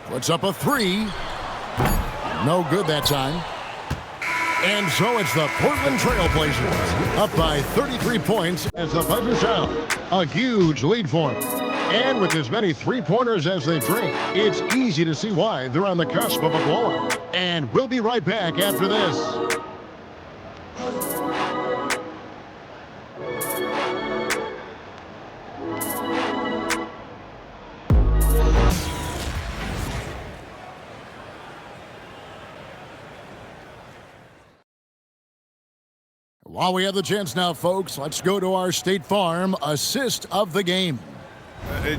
Puts up a 3. No good that time. And so it's the Portland Trailblazers up by 33 points as the buzzer sounds. A huge lead for them. And with as many three-pointers as they drink, it's easy to see why they're on the cusp of a blowout. And we'll be right back after this. While we have the chance now, folks, let's go to our State Farm assist of the game.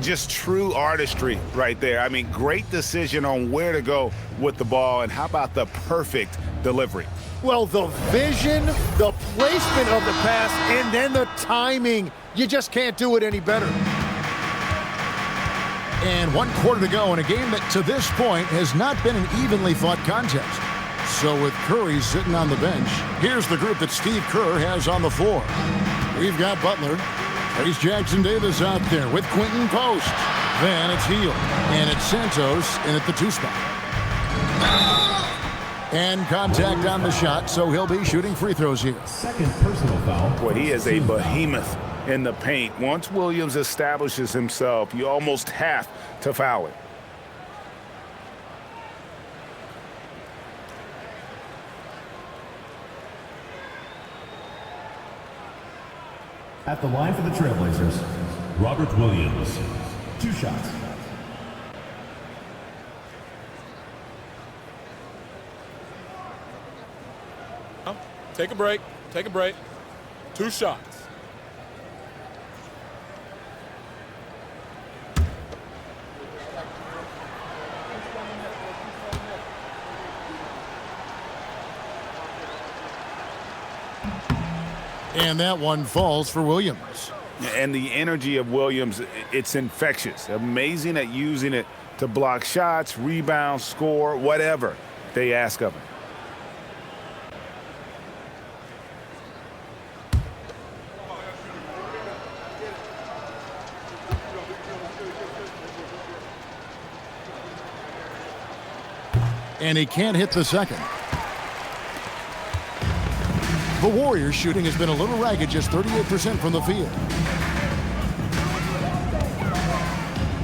Just true artistry right there. I mean, great decision on where to go with the ball, and how about the perfect delivery? Well, the vision, the placement of the pass, and then the timing. You just can't do it any better. And 1 quarter to go in a game that to this point has not been an evenly fought contest. So with Curry sitting on the bench, here's the group that Steve Kerr has on the floor. We've got Butler. There's Jackson Davis out there with Quentin Post. Then it's Hield. And it's Santos in at the 2 spot. And contact on the shot, so he'll be shooting free throws here. Second personal foul. Boy, he is a behemoth in the paint. Once Williams establishes himself, you almost have to foul it. At the line for the Trailblazers, Robert Williams. 2 shots. Take a break. Take a break. 2 shots. And that one falls for Williams. And the energy of Williams, it's infectious. Amazing at using it to block shots, rebound, score, whatever they ask of him. And he can't hit the second. The Warriors shooting has been a little ragged, just 38% from the field.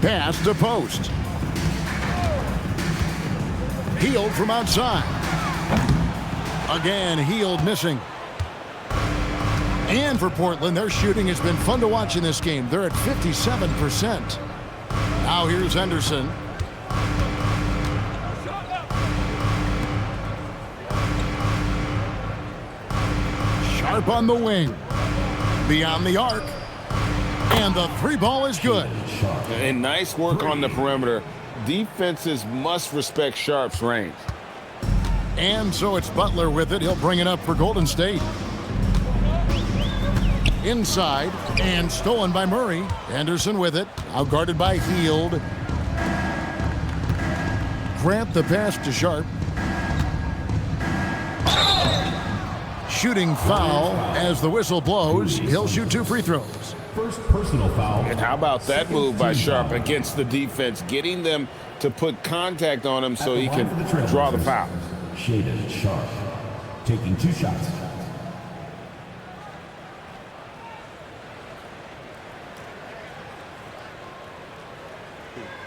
Pass to post. Hield from outside. Again, Hield missing. And for Portland, their shooting has been fun to watch in this game. They're at 57%. Now here's Henderson. Sharpe on the wing. Beyond the arc. And the three ball is good. And nice work on the perimeter. Defenses must respect Sharpe's range. And so it's Butler with it. He'll bring it up for Golden State. Inside and stolen by Murray. Henderson with it. Out guarded by Hield. Grant the pass to Sharpe. Shooting foul as the whistle blows. He'll shoot 2 free throws. First personal foul. And how about that move by Sharpe against the defense, getting them to put contact on him so he can draw the foul. Shaedon Sharpe taking 2 shots.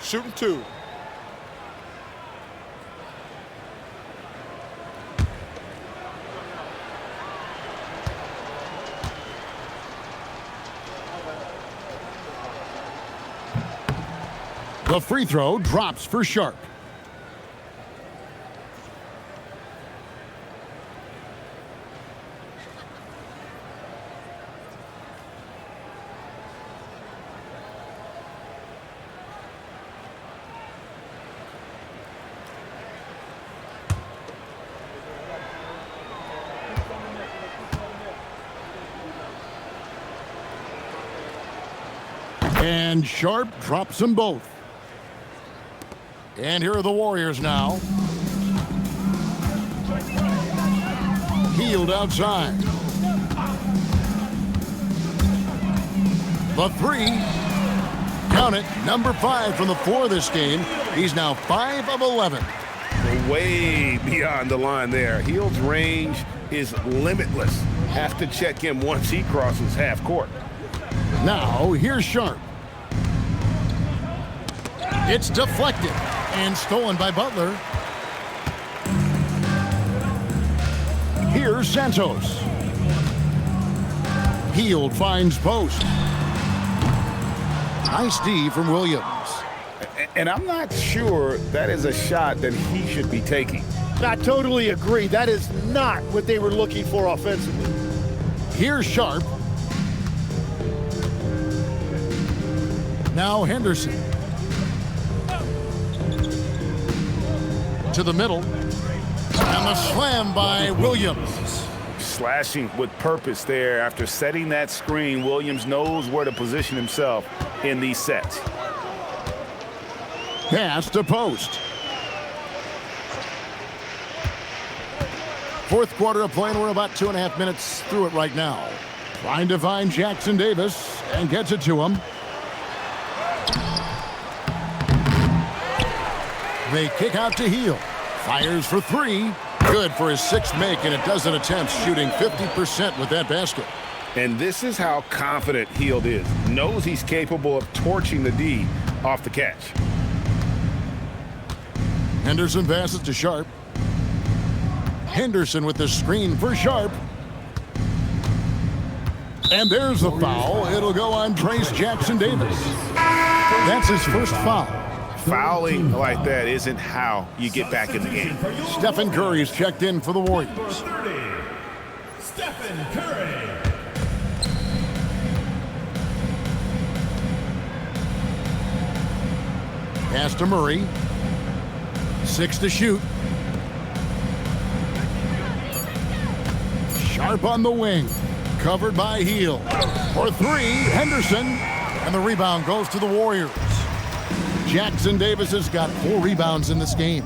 Shooting 2. The free throw drops for Sharpe. And Sharpe drops them both. And here are the Warriors now. Hield outside. The three. Count it. Number 5 from the floor this game. He's now 5 of 11. Way beyond the line there. Hield's range is limitless. Have to check him once he crosses half court. Now, here's Sharpe. It's deflected and stolen by Butler. Here's Santos. Hield finds post. Nice D from Williams. And I'm not sure that is a shot that he should be taking. I totally agree. That is not what they were looking for offensively. Here's Sharpe. Now Henderson. To the middle. And the slam by Williams. Slashing with purpose there. After setting that screen, Williams knows where to position himself in these sets. Pass to post. Fourth quarter of play, and we're about 2.5 minutes through it right now. Trying to find Jackson Davis and gets it to him. They kick out to Hield. Fires for 3. Good for his 6th make, and a dozen attempts, shooting 50% with that basket. And this is how confident Hield is. Knows he's capable of torching the D off the catch. Henderson passes to Sharpe. Henderson with the screen for Sharpe. And there's the foul. It'll go on Trace Jackson Davis. That's his first foul. Fouling like that isn't how you get back in the game. Stephen Curry's checked in for the Warriors. Number 30, Stephen Curry. Pass to Murray. 6 to shoot. Sharpe on the wing. Covered by Hield. For 3, Henderson. And the rebound goes to the Warriors. Jackson Davis has got 4 rebounds in this game.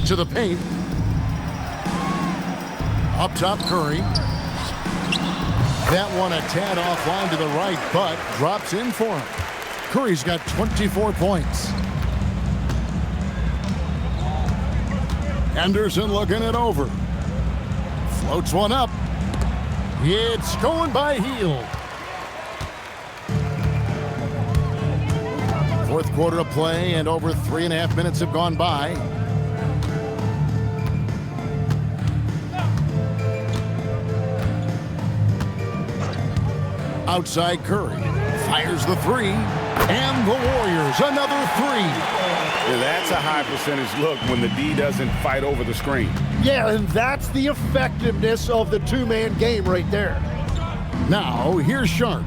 To the paint. Up top, Curry. That one a tad offline to the right, but drops in for him. Curry's got 24 points. Henderson looking it over. Floats one up. It's going by Hield. Fourth quarter of play, and over 3.5 minutes have gone by. Outside Curry. Fires the three. And the Warriors, another three. Yeah, that's a high percentage look when the D doesn't fight over the screen. Yeah, and that's the effectiveness of the two-man game right there. Now, here's Sharpe.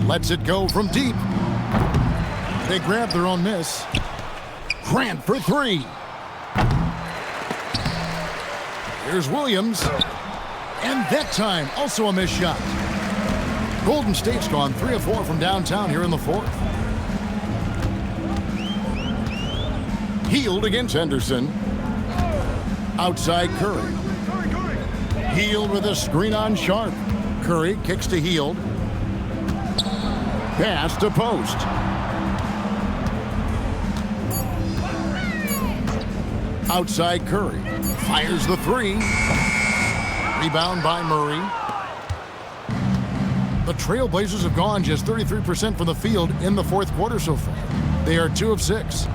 Lets it go from deep. They grab their own miss. Grant for three. Here's Williams. And that time, also a missed shot. Golden State's gone 3 of 4 from downtown here in the fourth. Hield against Henderson. Outside Curry. Hield with a screen on Sharpe. Curry kicks to Hield. Pass to post. Outside Curry. Fires the three. Rebound by Murray. The Trailblazers have gone just 33% from the field in the fourth quarter so far. They are 2 of 6.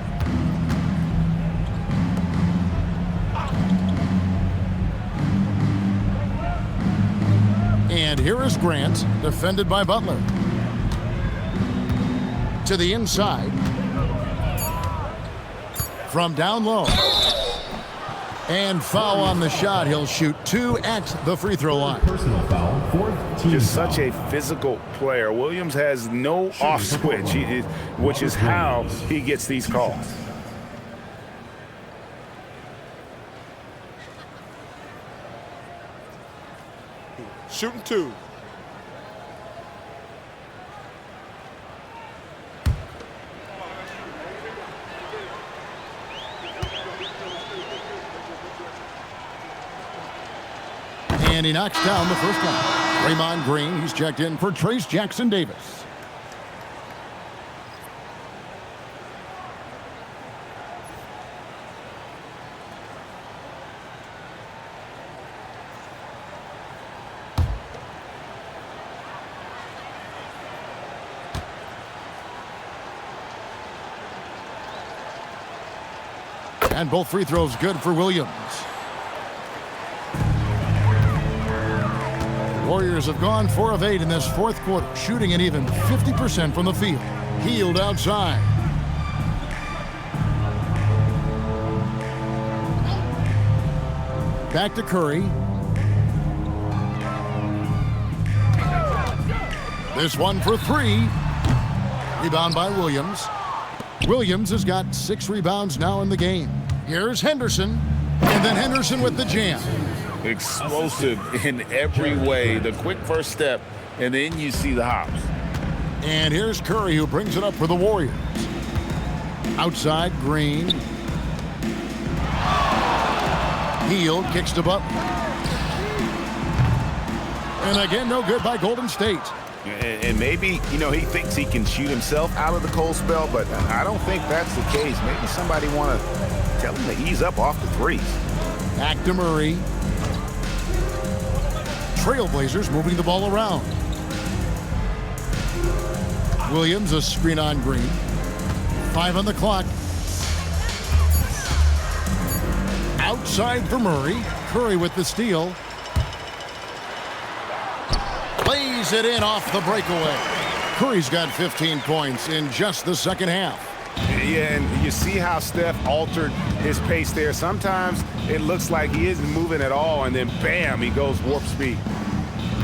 And here is Grant, defended by Butler. To the inside. From down low. And foul on the shot. He'll shoot 2 at the free throw line. Personal foul, fourth team Just foul. such a physical player. Williams has no off switch, which is how he gets these calls. Shooting 2. And he knocks down the first one. Draymond Green, he's checked in for Trace Jackson Davis. And both free throws good for Williams. Warriors have gone 4 of 8 in this fourth quarter, shooting an even 50% from the field. Hield outside. Back to Curry. This one for 3. Rebound by Williams. Williams has got 6 rebounds now in the game. Here's Henderson. And then Henderson with the jam. Explosive in every way. The quick first step, and then you see the hops. And here's Curry, who brings it up for the Warriors. Outside, Green. Hield kicks to Butler. And again, no good by Golden State. And maybe, he thinks he can shoot himself out of the cold spell, but I don't think that's the case. Maybe somebody want to tell him to ease up off the threes. Back to Murray. Trailblazers moving the ball around. Williams, a screen on Green. 5 on the clock. Outside for Murray. Curry with the steal. Lays it in off the breakaway. Curry's got 15 points in just the second half. Yeah, and you see how Steph altered his pace there. Sometimes it looks like he isn't moving at all, and then bam, he goes warp speed.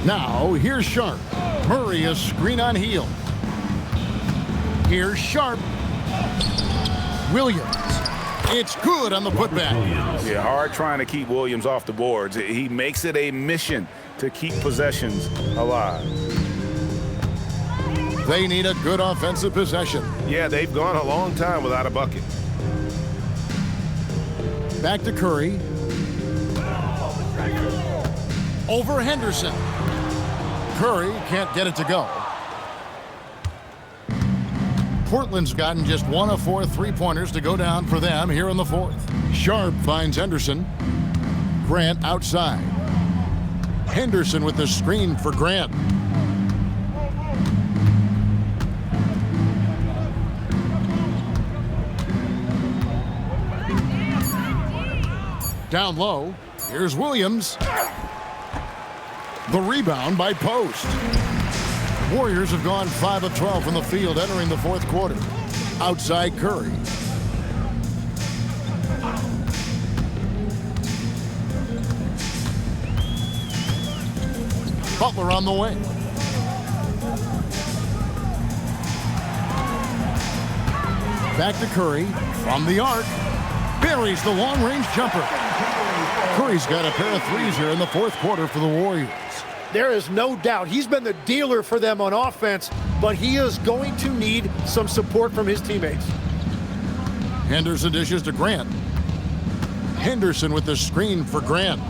Now, here's Sharpe. Murray, a screen on Hield. Here's Sharpe. Williams. It's good on the putback. Yeah, hard trying to keep Williams off the boards. He makes it a mission to keep possessions alive. They need a good offensive possession. Yeah, they've gone a long time without a bucket. Back to Curry. Over Henderson. Curry can't get it to go. Portland's gotten just 1 of 4 3-pointers to go down for them here in the fourth. Sharpe finds Henderson. Grant outside. Henderson with the screen for Grant. Down low, here's Williams. The rebound by Post. Warriors have gone 5 of 12 from the field entering the fourth quarter. Outside Curry. Butler on the wing. Back to Curry from the arc. Buries the long-range jumper. Curry's got a pair of threes here in the fourth quarter for the Warriors. There is no doubt he's been the dealer for them on offense, but he is going to need some support from his teammates. Henderson dishes to Grant. Henderson with the screen for Grant.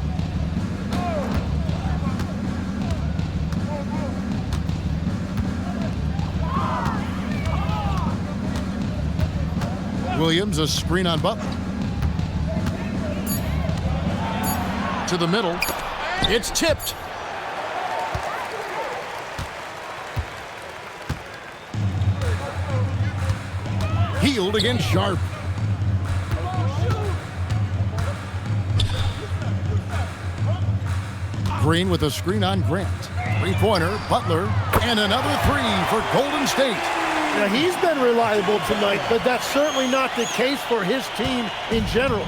Williams, a screen on Butler. To the middle. It's tipped. Healed against Sharpe. Green with a screen on Grant. Three-pointer, Butler, and another three for Golden State. Now, he's been reliable tonight, but that's certainly not the case for his team in general.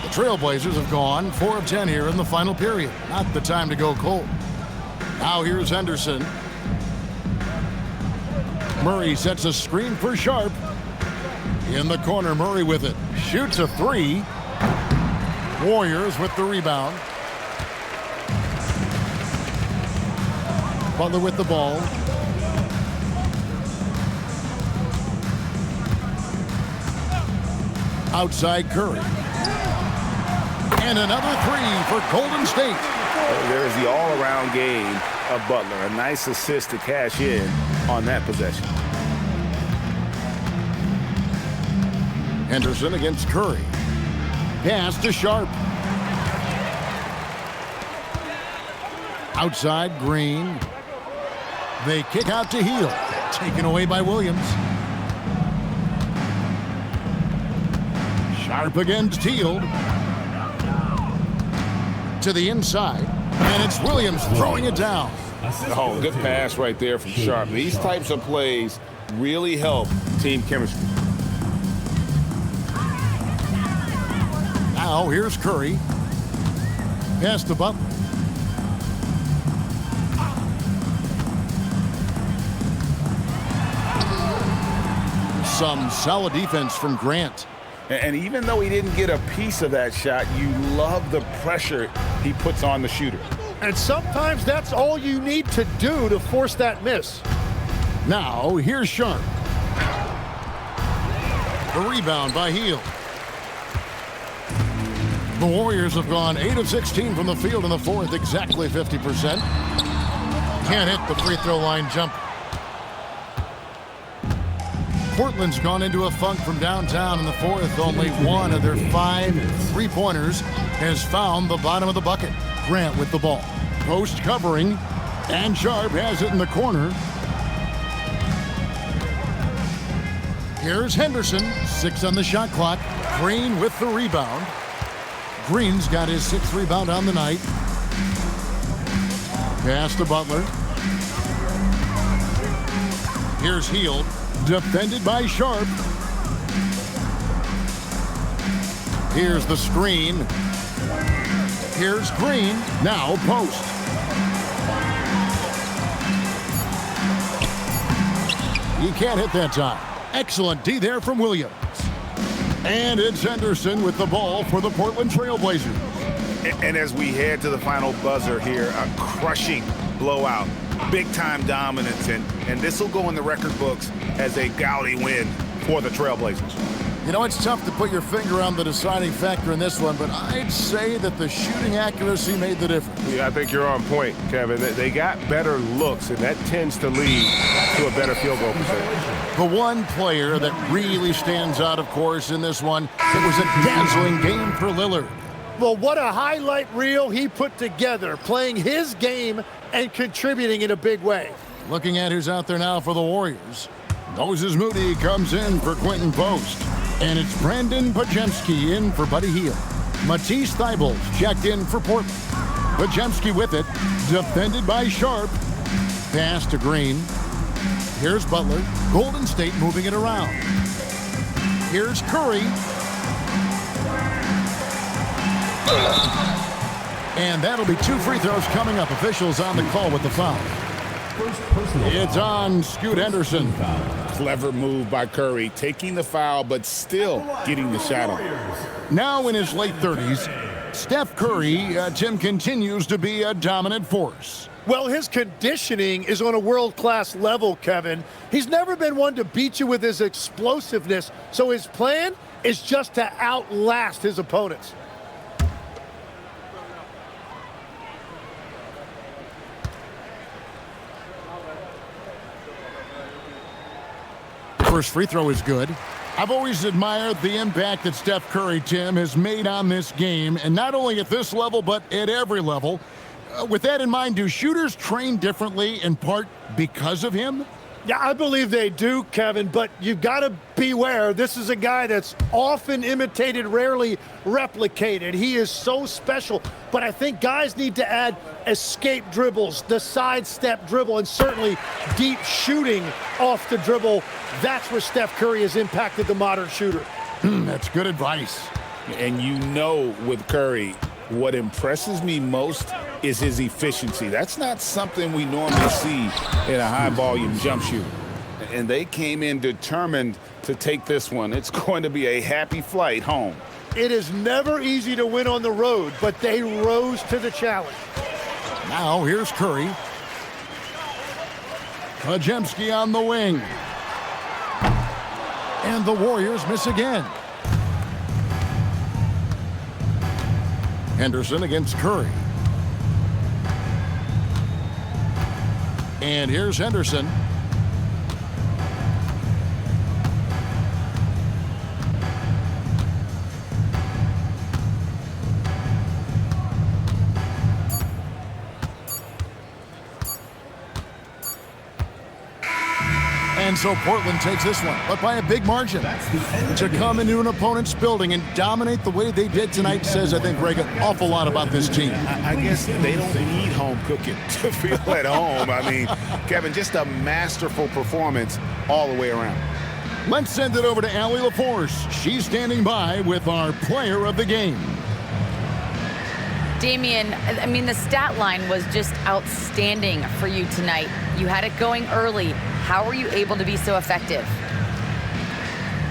The Trailblazers have gone 4 of 10 here in the final period. Not the time to go cold. Now here's Henderson. Murray sets a screen for Sharpe. In the corner, Murray with it. Shoots a three. Warriors with the rebound. Butler with the ball. Outside Curry. And another three for Golden State. There's the all-around game of Butler. A nice assist to cash in on that possession. Henderson against Curry. Pass to Sharpe. Outside Green. They kick out to Hield. Taken away by Williams. Sharpe against Hield. To the inside. And it's Williams throwing it down. Oh, good pass right there from Sharpe. These types of plays really help team chemistry. Now here's Curry. Pass to Butler. Some solid defense from Grant. And even though he didn't get a piece of that shot, you love the pressure he puts on the shooter. And sometimes that's all you need to do to force that miss. Now here's Sharpe. The rebound by Hield. The Warriors have gone 8 of 16 from the field in the fourth, exactly 50%. Can't hit the free throw line jumper. Portland's gone into a funk from downtown in the fourth. Only one of their 5 three-pointers has found the bottom of the bucket. Grant with the ball. Post covering, and Sharpe has it in the corner. Here's Henderson, 6 on the shot clock. Green with the rebound. Green's got his 6th rebound on the night. Pass to Butler. Here's Hield. Defended by Sharpe. Here's the screen. Here's Green. Now Post. He can't hit that time. Excellent D there from Williams. And it's Henderson with the ball for the Portland Trailblazers. And as we head to the final buzzer here, a crushing blowout. Big-time dominance, and this will go in the record books as a gaudy win for the Trailblazers. You know, it's tough to put your finger on the deciding factor in this one, but I'd say that the shooting accuracy made the difference. Yeah, I think you're on point, Kevin. They got better looks, and that tends to lead to a better field goal percentage. The one player that really stands out, of course, in this one, it was a dazzling game for Lillard. Well, what a highlight reel he put together, playing his game and contributing in a big way. Looking at who's out there now for the Warriors. Moses Moody comes in for Quentin Post. And it's Brandon Podziemski in for Buddy Hield. Matisse Thybulle checked in for Portland. Podziemski with it, defended by Sharpe. Pass to Green. Here's Butler. Golden State moving it around. Here's Curry. And that'll be 2 free throws coming up. Officials on the call with the foul. It's on Scoot Henderson. Clever move by Curry, taking the foul, but still getting the shot on. Now in his late 30s, Steph Curry, Tim, continues to be a dominant force. Well, his conditioning is on a world-class level, Kevin. He's never been one to beat you with his explosiveness, so his plan is just to outlast his opponents. First free throw is good. I've always admired the impact that Steph Curry, Tim, has made on this game, and not only at this level, but at every level. With that in mind, do shooters train differently in part because of him? Yeah, I believe they do, Kevin, but you've got to beware. This is a guy that's often imitated, rarely replicated. He is so special, but I think guys need to add escape dribbles, the sidestep dribble, and certainly deep shooting off the dribble. That's where Steph Curry has impacted the modern shooter. That's good advice. And you know, with Curry, what impresses me most is his efficiency. That's not something we normally see in a high-volume jump shooter. And they came in determined to take this one. It's going to be a happy flight home. It is never easy to win on the road, but they rose to the challenge. Now here's Curry. Podziemski on the wing. And the Warriors miss again. Henderson against Curry. And here's Henderson. And so Portland takes this one, but by a big margin. To come into an opponent's building and dominate the way they did tonight says, I think, Greg, an awful lot about this team. I guess they don't need home cooking to feel at home. I mean, Kevin, just a masterful performance all the way around. Let's send it over to Allie LaForce. She's standing by with our player of the game. Damian, I mean, the stat line was just outstanding for you tonight. You had it going early. How were you able to be so effective?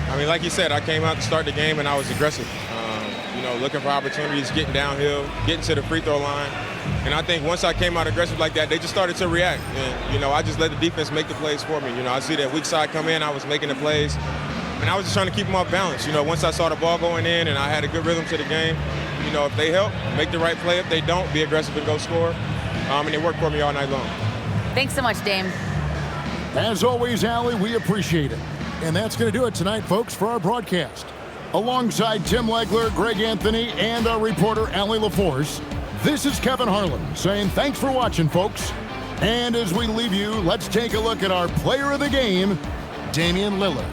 I mean, like you said, I came out to start the game and I was aggressive. Looking for opportunities, getting downhill, getting to the free throw line. And I think once I came out aggressive like that, they just started to react. And, I just let the defense make the plays for me. I see that weak side come in, I was making the plays. And I was just trying to keep them off balance. Once I saw the ball going in and I had a good rhythm to the game, if they help, make the right play. If they don't, be aggressive and go score. And it worked for me all night long. Thanks so much, Dame. As always, Allie, we appreciate it. And that's going to do it tonight, folks, for our broadcast. Alongside Tim Legler, Greg Anthony, and our reporter, Allie LaForce, this is Kevin Harlan saying thanks for watching, folks. And as we leave you, let's take a look at our player of the game, Damian Lillard.